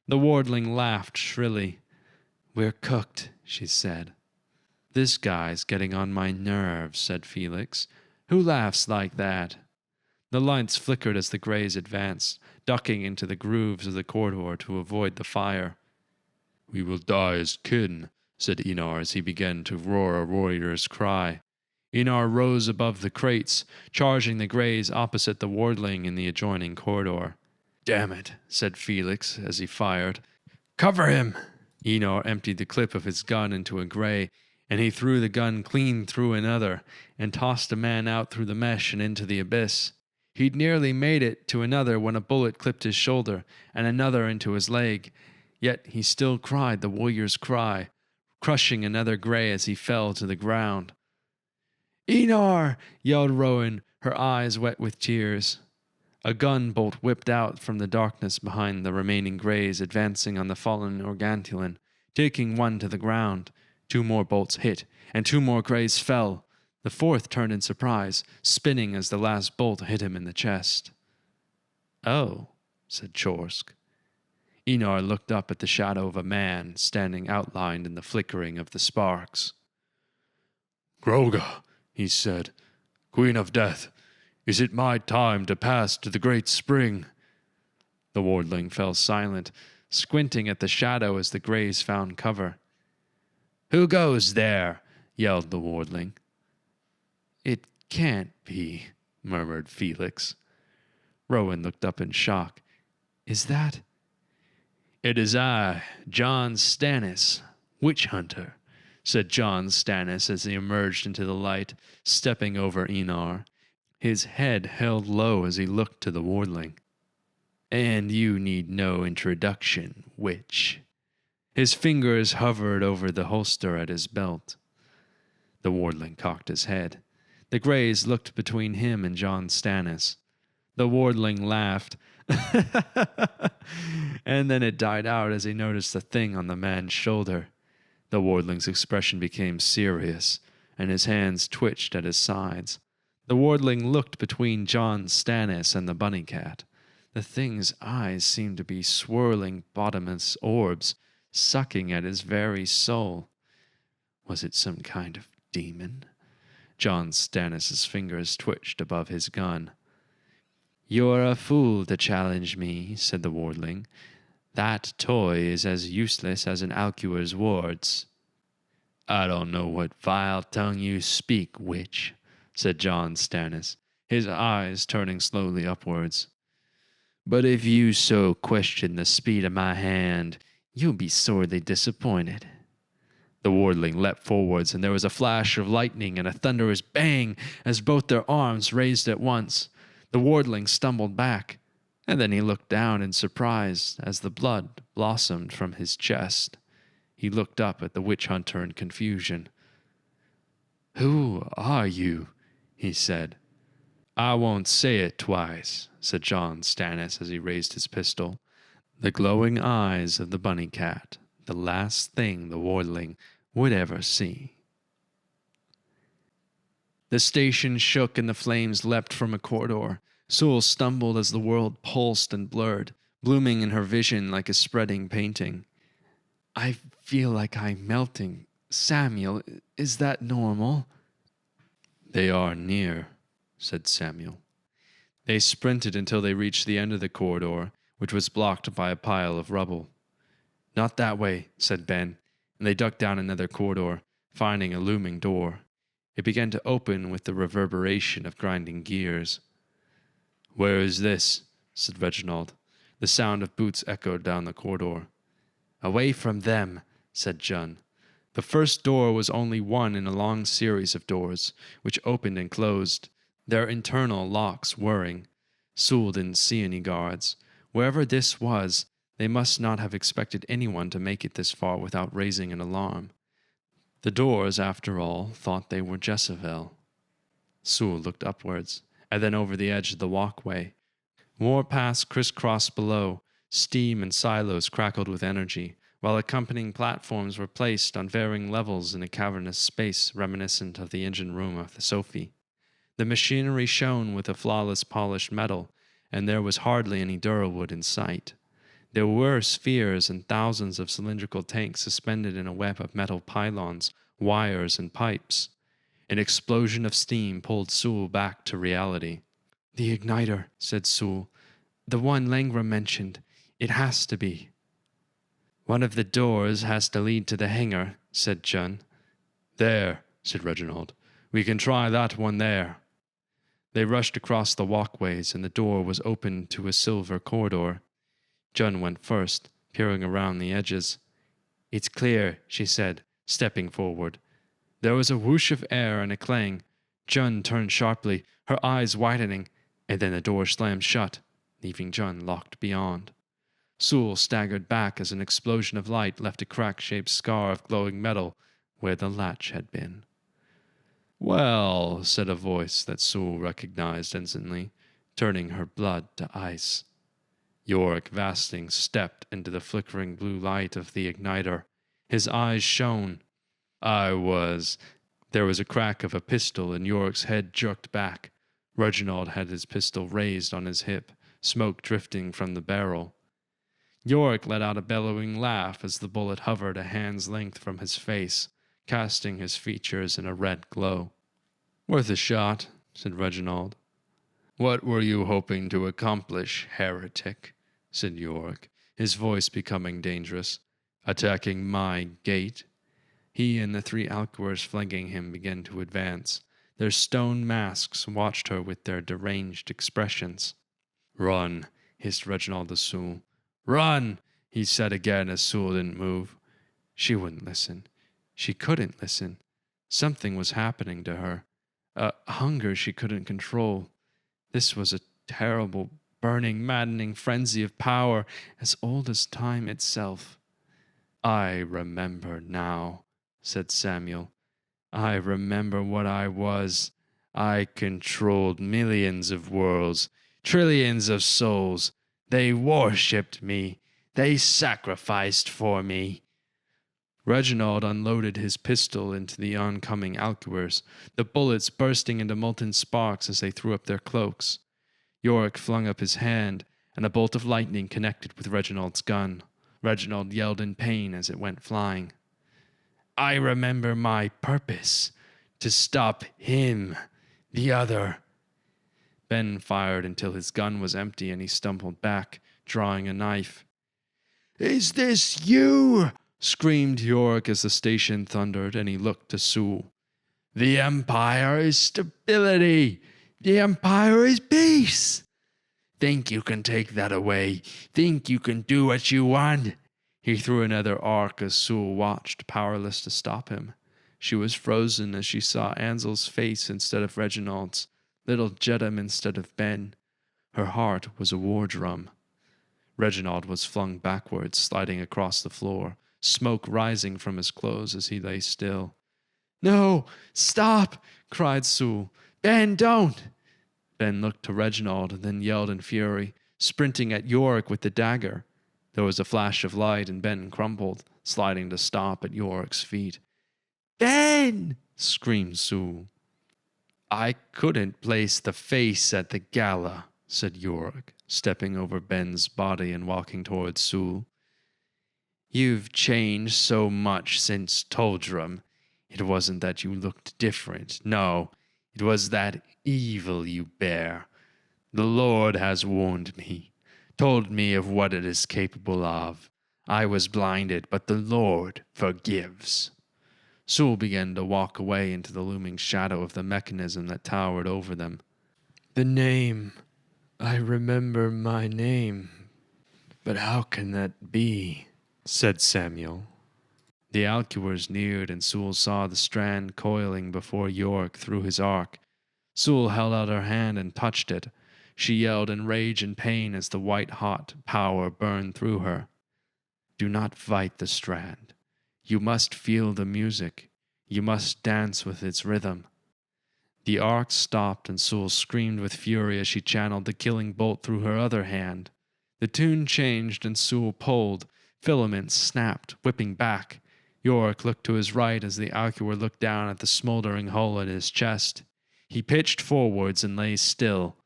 The wardling laughed shrilly. "We're cooked," she said. "This guy's getting on my nerves," said Felix. "Who laughs like that?" The lights flickered as the Greys advanced, ducking into the grooves of the corridor to avoid the fire. "We will die as kin," said Einar as he began to roar a warrior's cry. Einar rose above the crates, charging the Greys opposite the wardling in the adjoining corridor. "Damn it," said Felix as he fired. "Cover him!" Enor emptied the clip of his gun into a grey, and he threw the gun clean through another, and tossed a man out through the mesh and into the abyss. He'd nearly made it to another when a bullet clipped his shoulder, and another into his leg. Yet he still cried the warrior's cry, crushing another grey as he fell to the ground. "Enor!" yelled Rowan, her eyes wet with tears. A gun bolt whipped out from the darkness behind the remaining greys, advancing on the fallen Organtulan, taking one to the ground. 2 more bolts hit, and 2 more greys fell. The 4th turned in surprise, spinning as the last bolt hit him in the chest. "Oh," said Chorsk. Enor looked up at the shadow of a man standing outlined in the flickering of the sparks. "Groga," he said, "Queen of Death, is it my time to pass to the Great Spring?" The wardling fell silent, squinting at the shadow as the greys found cover. "Who goes there?" yelled the wardling. "It can't be," murmured Felix. Rowan looked up in shock. "Is that—" "It is I, John Stannis, witch hunter," said John Stannis as he emerged into the light, stepping over Enor, his head held low as he looked to the wardling. "And you need no introduction, witch." His fingers hovered over the holster at his belt. The wardling cocked his head. The greys looked between him and John Stannis. The wardling laughed, and then it died out as he noticed the thing on the man's shoulder. The wardling's expression became serious, and his hands twitched at his sides. The wardling looked between John Stannis and the bunny cat. The thing's eyes seemed to be swirling bottomless orbs, sucking at his very soul. Was it some kind of demon? John Stannis's fingers twitched above his gun. "You're a fool to challenge me," said the wardling. "That toy is as useless as an Alcuer's wards." "I don't know what vile tongue you speak, witch," said John Stannis, his eyes turning slowly upwards. "But if you so question the speed of my hand, you'll be sorely disappointed." The wardling leapt forwards, and there was a flash of lightning and a thunderous bang as both their arms raised at once. The wardling stumbled back, and then he looked down in surprise as the blood blossomed from his chest. He looked up at the witch hunter in confusion. "Who are you?" he said. "I won't say it twice," said John Stannis as he raised his pistol. The glowing eyes of the bunny cat, the last thing the wardling would ever see. The station shook and the flames leapt from a corridor. Sule stumbled as the world pulsed and blurred, blooming in her vision like a spreading painting. "I feel like I'm melting. Samuel, is that normal?" "They are near," said Samuel. They sprinted until they reached the end of the corridor, which was blocked by a pile of rubble. "Not that way," said Ben, and they ducked down another corridor, finding a looming door. It began to open with the reverberation of grinding gears. "Where is this?" said Reginald. The sound of boots echoed down the corridor. "Away from them," said Jun. The first door was only one in a long series of doors, which opened and closed, their internal locks whirring. Sule didn't see any guards. Wherever this was, they must not have expected anyone to make it this far without raising an alarm. The doors, after all, thought they were Jezebel. Sule looked upwards, and then over the edge of the walkway. More paths crisscrossed below. Steam and silos crackled with energy, while accompanying platforms were placed on varying levels in a cavernous space reminiscent of the engine room of the Sophie. The machinery shone with a flawless polished metal, and there was hardly any durwood in sight. There were spheres and thousands of cylindrical tanks suspended in a web of metal pylons, wires, and pipes. An explosion of steam pulled Sule back to reality. "The igniter," said Sule. "The one Langram mentioned. It has to be." "One of the doors has to lead to the hangar," said Jun. "There," said Reginald. "We can try that one there." They rushed across the walkways, and the door was opened to a silver corridor. Jun went first, peering around the edges. It's clear, she said, stepping forward. There was a whoosh of air and a clang. Jun turned sharply, her eyes widening, and then the door slammed shut, leaving Jun locked beyond. Sule staggered back as an explosion of light left a crack-shaped scar of glowing metal where the latch had been. Well, said a voice that Sule recognized instantly, turning her blood to ice. Yorick Vasting stepped into the flickering blue light of the igniter. His eyes shone. There was a crack of a pistol, and Yorick's head jerked back. Reginald had his pistol raised on his hip, smoke drifting from the barrel. Yorick let out a bellowing laugh as the bullet hovered a hand's length from his face, casting his features in a red glow. Worth a shot, said Reginald. What were you hoping to accomplish, heretic? Said Yorick, his voice becoming dangerous. Attacking my gate? He and the 3 Alquers flanking him began to advance. Their stone masks watched her with their deranged expressions. Run, hissed Reginald to Sule. Run, he said again as Sule didn't move. She wouldn't listen. She couldn't listen. Something was happening to her. A hunger she couldn't control. This was a terrible, burning, maddening frenzy of power as old as time itself. I remember now, said Samuel. I remember what I was. I controlled millions of worlds, trillions of souls. They worshipped me. They sacrificed for me. Reginald unloaded his pistol into the oncoming Alquers, the bullets bursting into molten sparks as they threw up their cloaks. Yorick flung up his hand, and a bolt of lightning connected with Reginald's gun. Reginald yelled in pain as it went flying. I remember my purpose, to stop him, the other. Ben fired until his gun was empty and he stumbled back, drawing a knife. Is this you? Screamed Yorick as the station thundered, and he looked to Sule. The Empire is stability. The Empire is peace. Think you can take that away. Think you can do what you want. He threw another arc as Sule watched, powerless to stop him. She was frozen as she saw Ansel's face instead of Reginald's, little Jeddim instead of Ben. Her heart was a war drum. Reginald was flung backwards, sliding across the floor, smoke rising from his clothes as he lay still. No, stop, cried Sule. Ben, don't! Ben looked to Reginald and then yelled in fury, sprinting at Yorick with the dagger. There was a flash of light and Ben crumpled, sliding to stop at Yorick's feet. Ben! Screamed Sule. I couldn't place the face at the gala, said Yorick, stepping over Ben's body and walking towards Sule. You've changed so much since Toldrum. It wasn't that you looked different. No, it was that evil you bear. The Lord has warned me, told me of what it is capable of. I was blinded, but the Lord forgives. Sule began to walk away into the looming shadow of the mechanism that towered over them. The name. I remember my name. But how can that be? Said Samuel. The Alquers neared, and Sule saw the strand coiling before Yorick through his arc. Sule held out her hand and touched it. She yelled in rage and pain as the white-hot power burned through her. Do not fight the strand. You must feel the music. You must dance with its rhythm. The arc stopped, and Sule screamed with fury as she channeled the killing bolt through her other hand. The tune changed, and Sule pulled. Filaments snapped, whipping back. Yorick looked to his right as the Alquer looked down at the smoldering hole in his chest. He pitched forwards and lay still.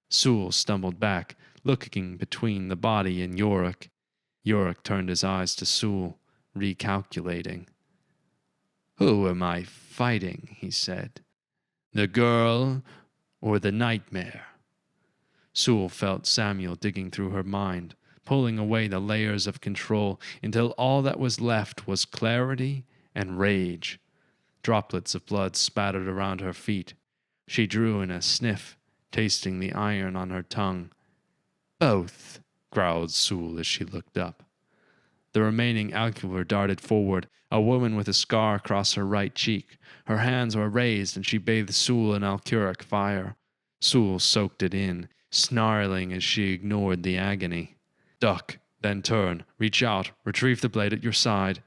Sule stumbled back, looking between the body and Yorick. Yorick turned his eyes to Sule, recalculating. Who am I fighting? He said. The girl or the nightmare? Sule felt Samuel digging through her mind, pulling away the layers of control until all that was left was clarity and rage. Droplets of blood spattered around her feet. She drew in a sniff, tasting the iron on her tongue. Both, growled Sule as she looked up. The remaining alcular darted forward, a woman with a scar across her right cheek. Her hands were raised, and she bathed Sule in alchuric fire. Sule soaked it in, snarling as she ignored the agony. Duck, then turn, reach out, retrieve the blade at your side.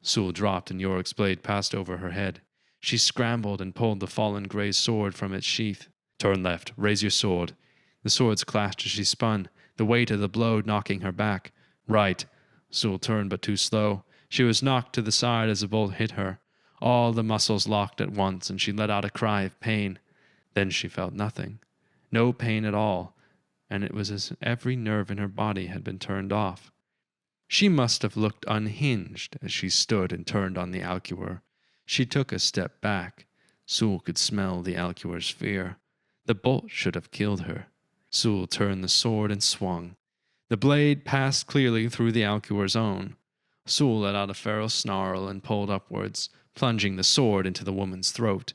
Sule dropped, and Yorick's blade passed over her head. She scrambled and pulled the fallen gray's sword from its sheath. Turn left, raise your sword. The swords clashed as she spun, the weight of the blow knocking her back. Right. Sule turned, but too slow. She was knocked to the side as a bolt hit her. All the muscles locked at once, and she let out a cry of pain. Then she felt nothing. No pain at all, and it was as if every nerve in her body had been turned off. She must have looked unhinged as she stood and turned on the alcuar. She took a step back. Sule could smell the alcuar's fear. The bolt should have killed her. Sule turned the sword and swung. The blade passed clearly through the alcuar's own. Sule let out a feral snarl and pulled upwards, plunging the sword into the woman's throat.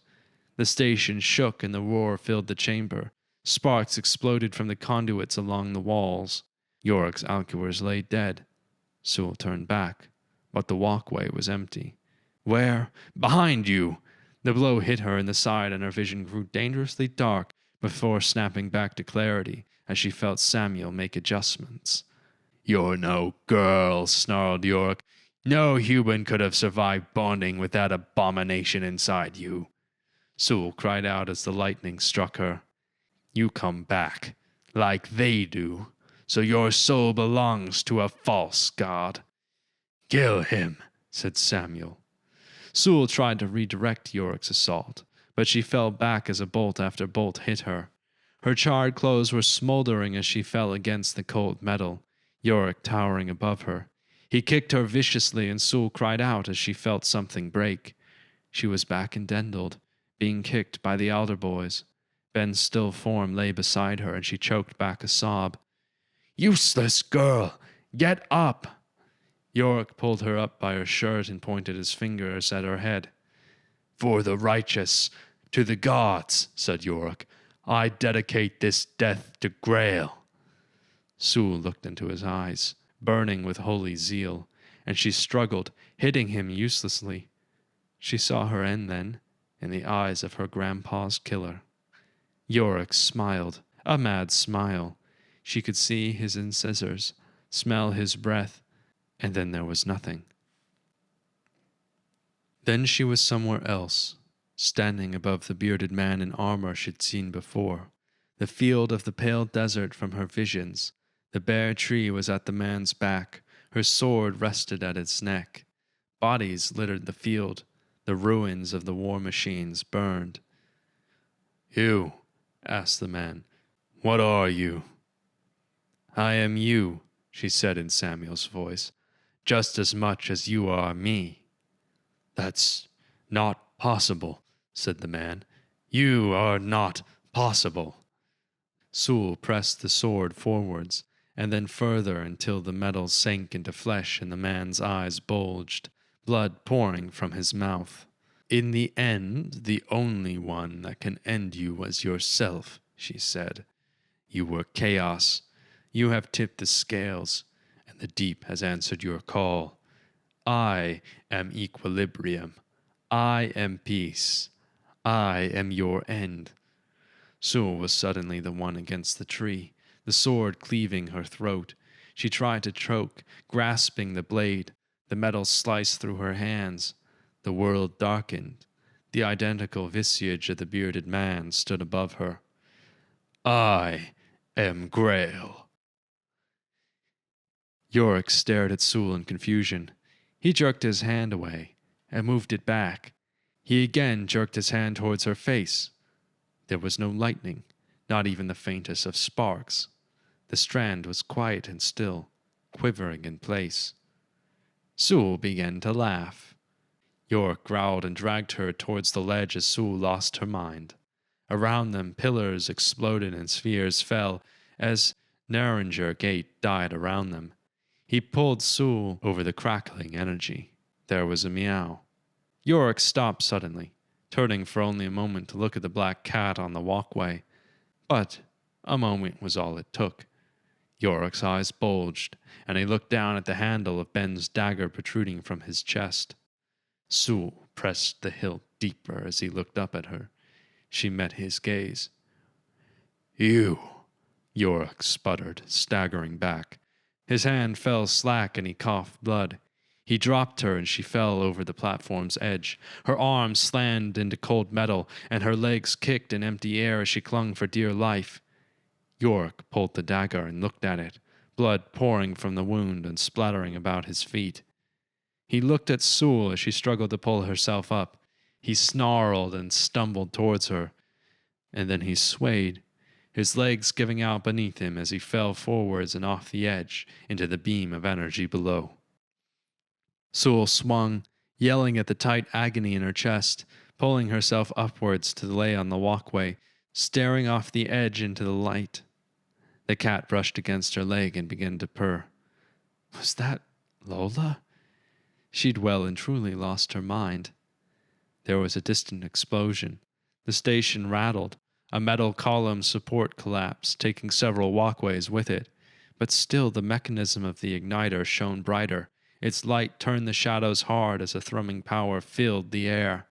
The station shook and the roar filled the chamber. Sparks exploded from the conduits along the walls. Yorick's alcuars lay dead. Sule turned back, but the walkway was empty. Where? Behind you! The blow hit her in the side, and her vision grew dangerously dark before snapping back to clarity as she felt Samuel make adjustments. You're no girl, snarled Yorick. No human could have survived bonding with that abomination inside you. Sule cried out as the lightning struck her. You come back, like they do, so your soul belongs to a false god. Kill him, said Samuel. Sule tried to redirect Yorick's assault, but she fell back as a bolt after bolt hit her. Her charred clothes were smoldering as she fell against the cold metal, Yorick towering above her. He kicked her viciously, and Sule cried out as she felt something break. She was back in Dendald, being kicked by the alder boys. Ben's still form lay beside her, and she choked back a sob. Useless girl! Get up! Yorick pulled her up by her shirt and pointed his fingers at her head. For the righteous, to the gods, said Yorick, I dedicate this death to Grail. Sule looked into his eyes, burning with holy zeal, and she struggled, hitting him uselessly. She saw her end then, in the eyes of her grandpa's killer. Yorick smiled, a mad smile. She could see his incisors, smell his breath, and then there was nothing. Then she was somewhere else, standing above the bearded man in armor she'd seen before. The field of the pale desert from her visions. The bare tree was at the man's back. Her sword rested at its neck. Bodies littered the field. The ruins of the war machines burned. You, asked the man, what are you? I am you, she said in Samuel's voice, just as much as you are me. That's not possible, said the man. You are not possible. Sule pressed the sword forwards, and then further until the metal sank into flesh and the man's eyes bulged, blood pouring from his mouth. In the end, the only one that can end you was yourself, she said. You were chaos. You have tipped the scales, and the deep has answered your call. I am equilibrium. I am peace. I am your end. Sule was suddenly the one against the tree, the sword cleaving her throat. She tried to choke, grasping the blade. The metal sliced through her hands. The world darkened. The identical visage of the bearded man stood above her. I am Grail. Yorick stared at Sule in confusion. He jerked his hand away and moved it back. He again jerked his hand towards her face. There was no lightning, not even the faintest of sparks. The strand was quiet and still, quivering in place. Sule began to laugh. Yorick growled and dragged her towards the ledge as Sule lost her mind. Around them, pillars exploded and spheres fell as Narringer Gate died around them. He pulled Sule over the crackling energy. There was a meow. Yorick stopped suddenly, turning for only a moment to look at the black cat on the walkway. But a moment was all it took. Yorick's eyes bulged, and he looked down at the handle of Ben's dagger protruding from his chest. Sule pressed the hilt deeper as he looked up at her. She met his gaze. "You," Yorick sputtered, staggering back. His hand fell slack and he coughed blood. He dropped her and she fell over the platform's edge. Her arms slammed into cold metal and her legs kicked in empty air as she clung for dear life. Yorick pulled the dagger and looked at it, blood pouring from the wound and splattering about his feet. He looked at Sule as she struggled to pull herself up. He snarled and stumbled towards her, and then he swayed, his legs giving out beneath him as he fell forwards and off the edge into the beam of energy below. Sule swung, yelling at the tight agony in her chest, pulling herself upwards to lay on the walkway, staring off the edge into the light. The cat brushed against her leg and began to purr. Was that Lola? She'd well and truly lost her mind. There was a distant explosion. The station rattled. A metal column support collapsed, taking several walkways with it. But still the mechanism of the igniter shone brighter. Its light turned the shadows hard as a thrumming power filled the air.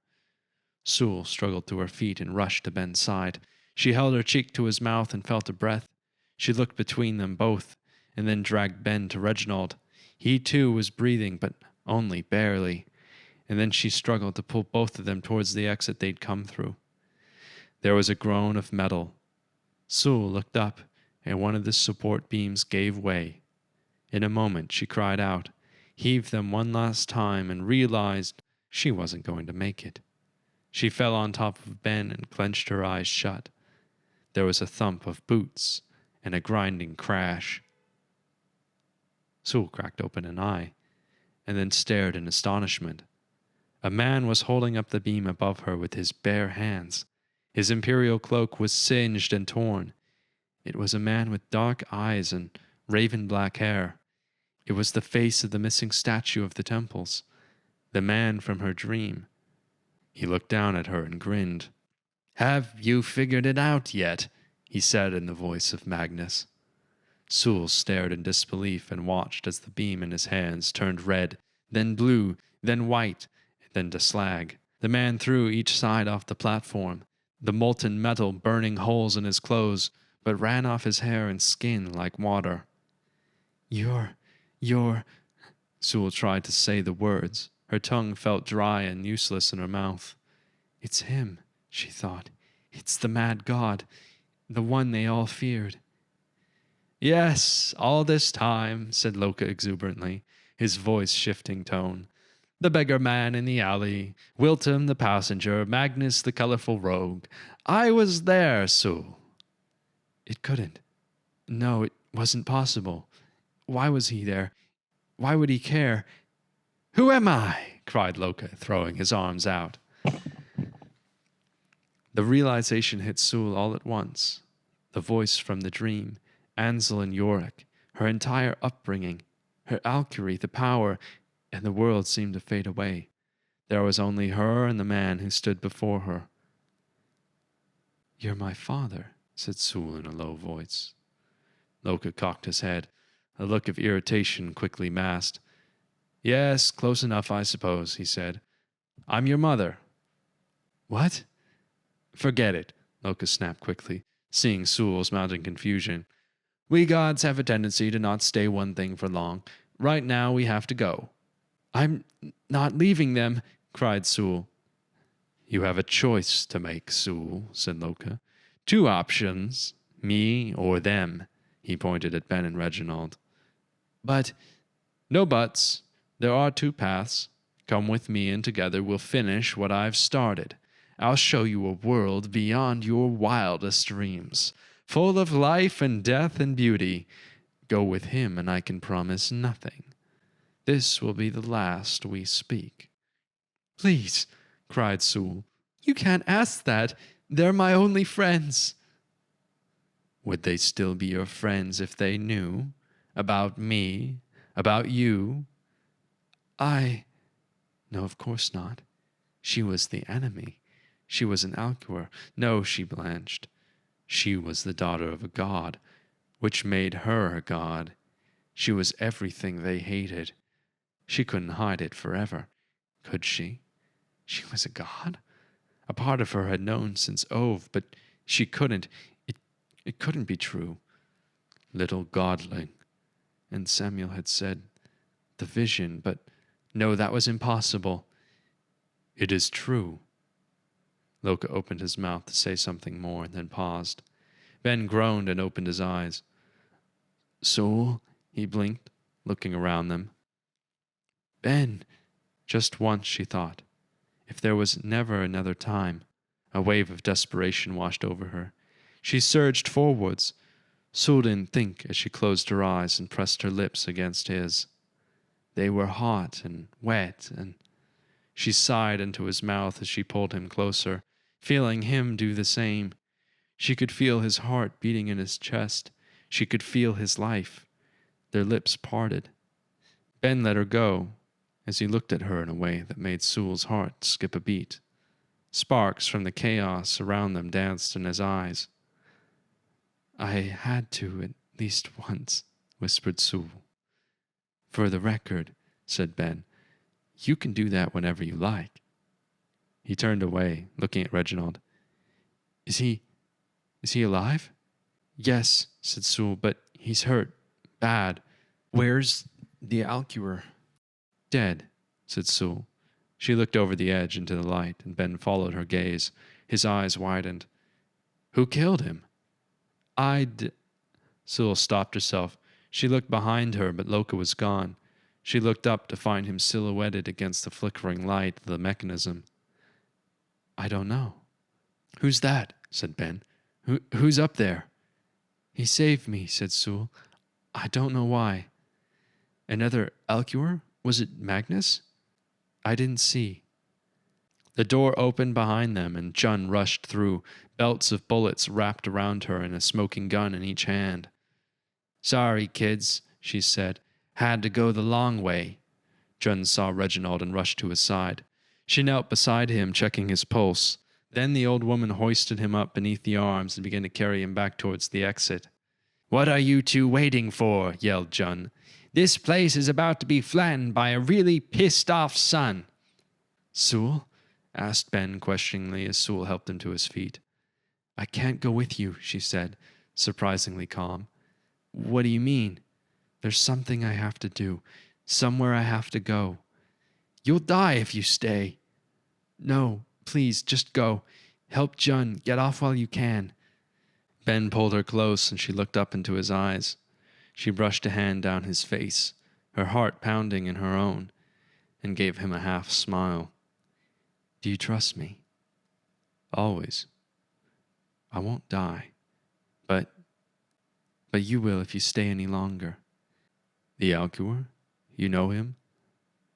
Sule struggled to her feet and rushed to Ben's side. She held her cheek to his mouth and felt a breath. She looked between them both, and then dragged Ben to Reginald. He too was breathing, but only barely. And then she struggled to pull both of them towards the exit they'd come through. There was a groan of metal. Sule looked up, and one of the support beams gave way. In a moment she cried out, heaved them one last time, and realized she wasn't going to make it. She fell on top of Ben and clenched her eyes shut. There was a thump of boots and a grinding crash. Sule cracked open an eye, and then stared in astonishment. A man was holding up the beam above her with his bare hands. His imperial cloak was singed and torn. It was a man with dark eyes and raven black hair. It was the face of the missing statue of the temples, the man from her dream. He looked down at her and grinned. "Have you figured it out yet?" he said in the voice of Magnus. Sule stared in disbelief and watched as the beam in his hands turned red, then blue, then white, then to slag. The man threw each side off the platform, the molten metal burning holes in his clothes, but ran off his hair and skin like water. You're... Sule tried to say the words. Her tongue felt dry and useless in her mouth. It's him, she thought. It's the mad god, the one they all feared. Yes, all this time, said Loka exuberantly, his voice shifting tone. The beggar man in the alley, Wilton the passenger, Magnus the colorful rogue. I was there, Sule. It couldn't. No, it wasn't possible. Why was he there? Why would he care? Who am I? Cried Loka, throwing his arms out. The realization hit Sule all at once. The voice from the dream, Ansel and Yorick, her entire upbringing, her Alcury, the power, and the world seemed to fade away. There was only her and the man who stood before her. You're my father, said Sule in a low voice. Loka cocked his head. A look of irritation quickly masked. Yes, close enough, I suppose, he said. I'm your mother. What? Forget it, Loka snapped quickly, seeing Sule's mounting confusion. We gods have a tendency to not stay one thing for long. Right now we have to go. I'm not leaving them, cried Sule. You have a choice to make, Sule, said Loka. 2 options, me or them, he pointed at Ben and Reginald. But, no buts. There are 2 paths. Come with me and together we'll finish what I've started. I'll show you a world beyond your wildest dreams, full of life and death and beauty. Go with him and I can promise nothing. This will be the last we speak. Please, cried Sule. You can't ask that. They're my only friends. Would they still be your friends if they knew? About me? About you? No, of course not. She was the enemy. She was an Alcuer. No, she blanched. She was the daughter of a god. which made her a god. She was everything they hated. She couldn't hide it forever, could she? She was a god? A part of her had known since Ove, but she couldn't. It couldn't be true. Little godling. And Samuel had said, the vision, but no, that was impossible. It is true. Loka opened his mouth to say something more, and then paused. Ben groaned and opened his eyes. Sule, he blinked, looking around them. Ben! Just once, she thought. If there was never another time. A wave of desperation washed over her. She surged forwards. Sule didn't think as she closed her eyes and pressed her lips against his. They were hot and wet, and she sighed into his mouth as she pulled him closer, feeling him do the same. She could feel his heart beating in his chest. She could feel his life. Their lips parted. Ben let her go as he looked at her in a way that made Sule's heart skip a beat. Sparks from the chaos around them danced in his eyes. I had to at least once, whispered Sule. For the record, said Ben, you can do that whenever you like. He turned away, looking at Reginald. Is he alive? Yes, said Sule, but he's hurt. Bad. Where's the Alcuor? Dead, said Sule. She looked over the edge into the light, and Ben followed her gaze. His eyes widened. Who killed him? Sule stopped herself. She looked behind her, but Loka was gone. She looked up to find him silhouetted against the flickering light of the mechanism. I don't know. Who's that? Said Ben. Who's up there? He saved me, said Sule. I don't know why. Another Alcuor? Was it Magnus? I didn't see. The door opened behind them, and Jun rushed through, belts of bullets wrapped around her and a smoking gun in each hand. Sorry, kids, she said. Had to go the long way. Jun saw Reginald and rushed to his side. She knelt beside him, checking his pulse. Then the old woman hoisted him up beneath the arms and began to carry him back towards the exit. What are you two waiting for? Yelled Jun. This place is about to be flattened by a really pissed-off son. Sule? Asked Ben questioningly as Sule helped him to his feet. I can't go with you, she said, surprisingly calm. What do you mean? There's something I have to do. Somewhere I have to go. You'll die if you stay. No, please, just go. Help Jun. Get off while you can. Ben pulled her close, and she looked up into his eyes. She brushed a hand down his face, her heart pounding in her own, and gave him a half smile. Do you trust me? Always. I won't die. But you will if you stay any longer. The Alcuor? You know him?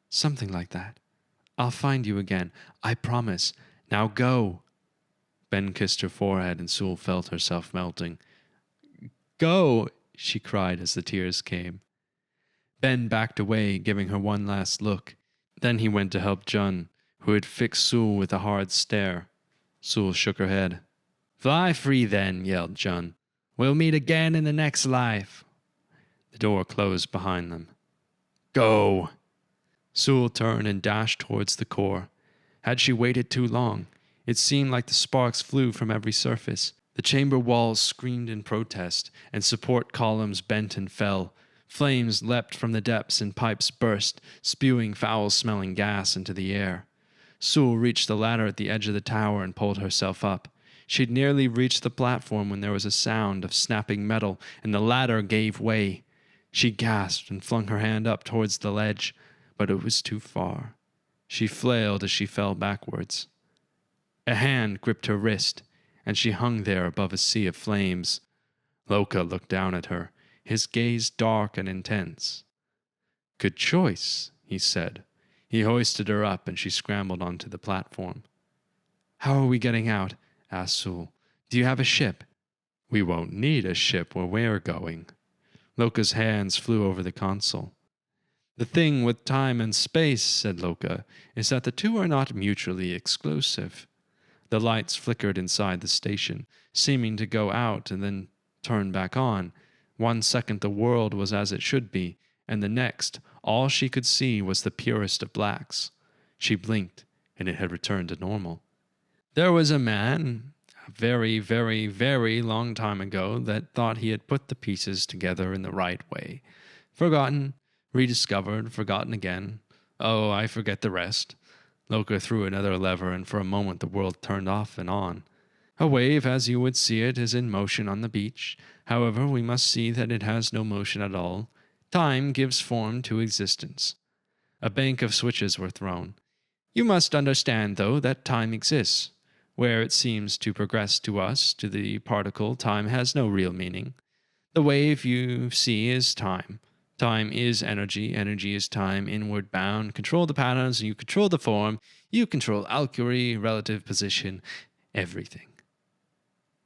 Something like that. I'll find you again. I promise. Now go. Ben kissed her forehead, and Sule felt herself melting. Go, she cried as the tears came. Ben backed away, giving her one last look. Then he went to help Jun, who had fixed Sule with a hard stare. Sule shook her head. Fly free then, yelled Jun. We'll meet again in the next life. The door closed behind them. Go! Sule turned and dashed towards the core. Had she waited too long? It seemed like the sparks flew from every surface. The chamber walls screamed in protest, and support columns bent and fell. Flames leapt from the depths and pipes burst, spewing foul-smelling gas into the air. Sule reached the ladder at the edge of the tower and pulled herself up. She'd nearly reached the platform when there was a sound of snapping metal, and the ladder gave way. She gasped and flung her hand up towards the ledge, but it was too far. She flailed as she fell backwards. A hand gripped her wrist, and she hung there above a sea of flames. Loka looked down at her, his gaze dark and intense. Good choice, he said. He hoisted her up, and she scrambled onto the platform. How are we getting out? Asked Sule. Do you have a ship? We won't need a ship where we're going. Loka's hands flew over the console. The thing with time and space, said Loka, is that the two are not mutually exclusive. The lights flickered inside the station, seeming to go out and then turn back on, One second the world was as it should be, and the next all she could see was the purest of blacks. She blinked, and it had returned to normal. There was a man, a very, very, very long time ago, that thought he had put the pieces together in the right way. Forgotten, rediscovered, forgotten again. Oh, I forget the rest. Loka threw another lever, and for a moment the world turned off and on. A wave, as you would see it, is in motion on the beach. However, we must see that it has no motion at all. Time gives form to existence. A bank of switches were thrown. You must understand, though, that time exists. Where it seems to progress to us, to the particle, time has no real meaning. The wave you see is time. Time is energy. Energy is time, inward bound. Control the patterns, you control the form. You control alchemy, relative position, everything.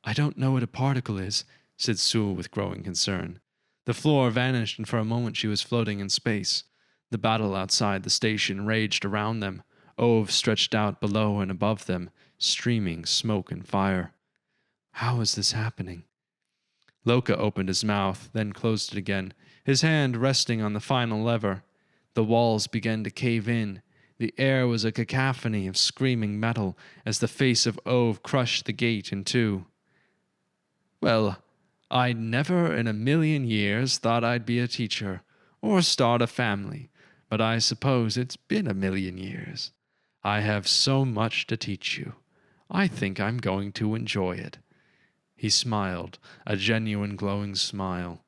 I don't know what a particle is, said Sule with growing concern. The floor vanished, and for a moment she was floating in space. The battle outside the station raged around them. Ove stretched out below and above them, streaming smoke and fire. How is this happening? Loka opened his mouth, then closed it again, his hand resting on the final lever. The walls began to cave in. The air was a cacophony of screaming metal as the face of Ove crushed the gate in two. Well, I never in a million years thought I'd be a teacher or start a family, but I suppose it's been a million years. I have so much to teach you. I think I'm going to enjoy it. He smiled, a genuine glowing smile.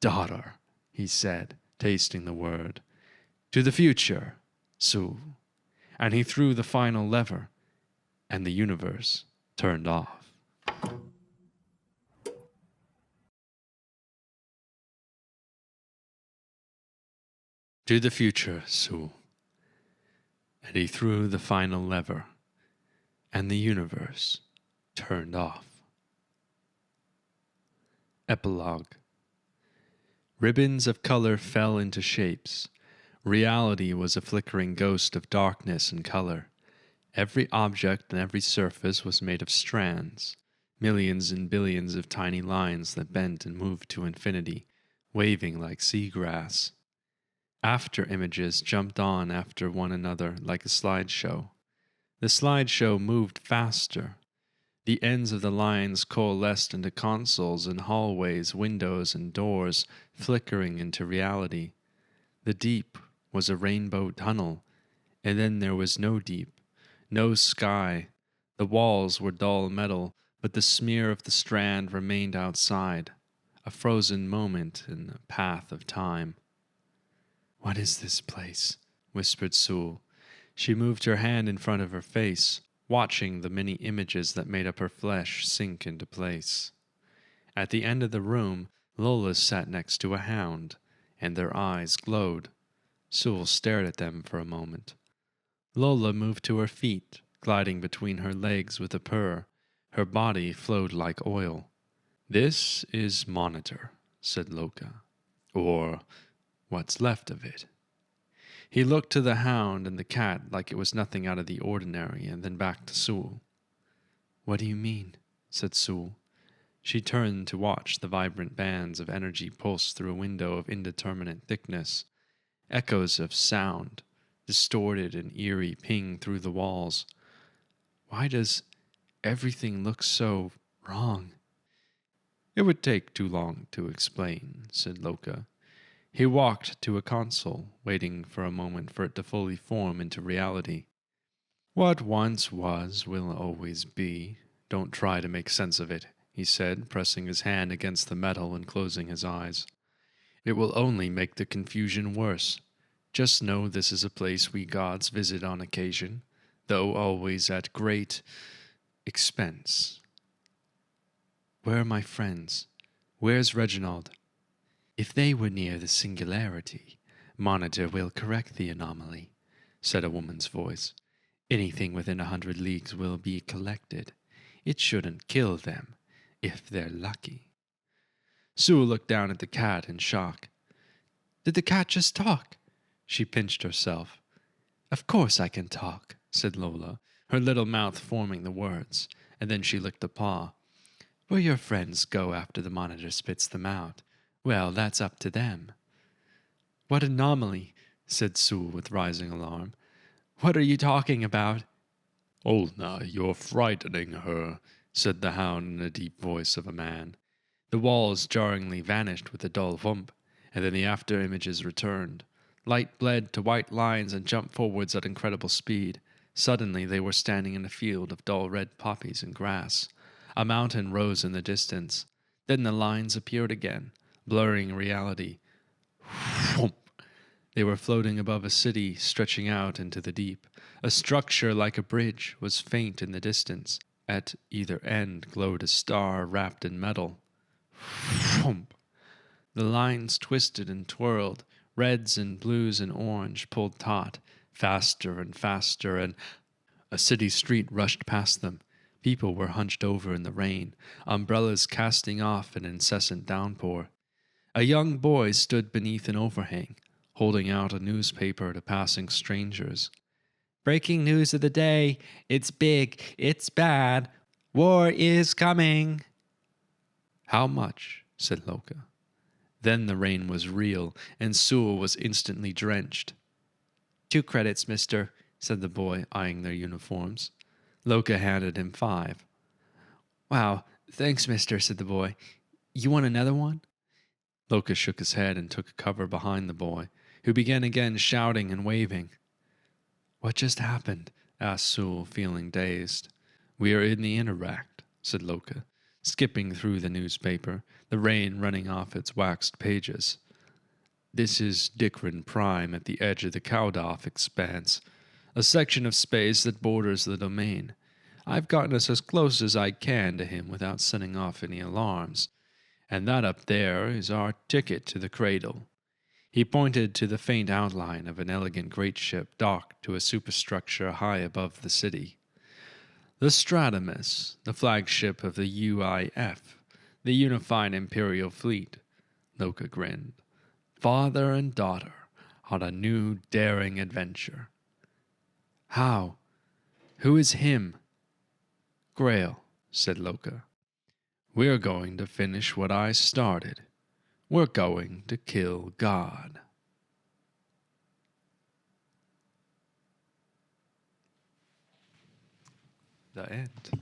Daughter, he said, tasting the word. To the future, Sule. And he threw the final lever, and the universe turned off. To the future, Sule. And he threw the final lever, and the universe turned off. Epilogue. Ribbons of color fell into shapes. Reality was a flickering ghost of darkness and color. Every object and every surface was made of strands, millions and billions of tiny lines that bent and moved to infinity, waving like seagrass. After images jumped on after one another like a slideshow. The slideshow moved faster. The ends of the lines coalesced into consoles and hallways, windows and doors, flickering into reality. The deep was a rainbow tunnel, and then there was no deep, no sky. The walls were dull metal, but the smear of the strand remained outside, a frozen moment in the path of time. What is this place? Whispered Sule. She moved her hand in front of her face, watching the many images that made up her flesh sink into place. At the end of the room, Lola sat next to a hound, and their eyes glowed. Sule stared at them for a moment. Lola moved to her feet, gliding between her legs with a purr. Her body flowed like oil. This is Monitor, said Loka. Or what's left of it. He looked to the hound and the cat like it was nothing out of the ordinary, and then back to Sule. What do you mean? Said Sule. She turned to watch the vibrant bands of energy pulse through a window of indeterminate thickness. Echoes of sound, distorted and eerie, ping through the walls. Why does everything look so wrong? It would take too long to explain, said Loka. He walked to a console, waiting for a moment for it to fully form into reality. What once was will always be. Don't try to make sense of it, he said, pressing his hand against the metal and closing his eyes. It will only make the confusion worse. Just know this is a place we gods visit on occasion, though always at great expense. Where are my friends? Where's Reginald? If they were near the singularity, Monitor will correct the anomaly, said a woman's voice. Anything within 100 leagues will be collected. It shouldn't kill them, if they're lucky. Sule looked down at the cat in shock. Did the cat just talk? She pinched herself. Of course I can talk, said Lola, her little mouth forming the words, and then she licked a paw. Where your friends go after the Monitor spits them out. Well, that's up to them. What anomaly, said Sule with rising alarm. What are you talking about? Olna, you're frightening her, said the hound in a deep voice of a man. The walls jarringly vanished with a dull thump, and then the after images returned. Light bled to white lines and jumped forwards at incredible speed. Suddenly they were standing in a field of dull red poppies and grass. A mountain rose in the distance. Then the lines appeared again, blurring reality. Whoomp! They were floating above a city stretching out into the deep. A structure like a bridge was faint in the distance. At either end glowed a star wrapped in metal. Whoomp! The lines twisted and twirled. Reds and blues and orange pulled taut, faster and faster, and a city street rushed past them. People were hunched over in the rain, umbrellas casting off an incessant downpour. A young boy stood beneath an overhang, holding out a newspaper to passing strangers. Breaking news of the day. It's big. It's bad. War is coming. How much? Said Loka. Then the rain was real, and Sule was instantly drenched. 2 credits, mister, said the boy, eyeing their uniforms. Loka handed him 5. Wow, thanks, mister, said the boy. You want another one? Loka shook his head and took cover behind the boy, who began again shouting and waving. What just happened? Asked Sule, feeling dazed. We are in the interact, said Loka, skipping through the newspaper, the rain running off its waxed pages. This is Dikran Prime at the edge of the Kaudoff expanse, a section of space that borders the domain. I've gotten us as close as I can to him without setting off any alarms, and that up there is our ticket to the cradle. He pointed to the faint outline of an elegant great ship docked to a superstructure high above the city. The Stratomus, the flagship of the UIF, the Unified Imperial Fleet, Loka grinned. Father and daughter on a new daring adventure. How? Who is him? Grail, said Loka. We're going to finish what I started. We're going to kill God. The end.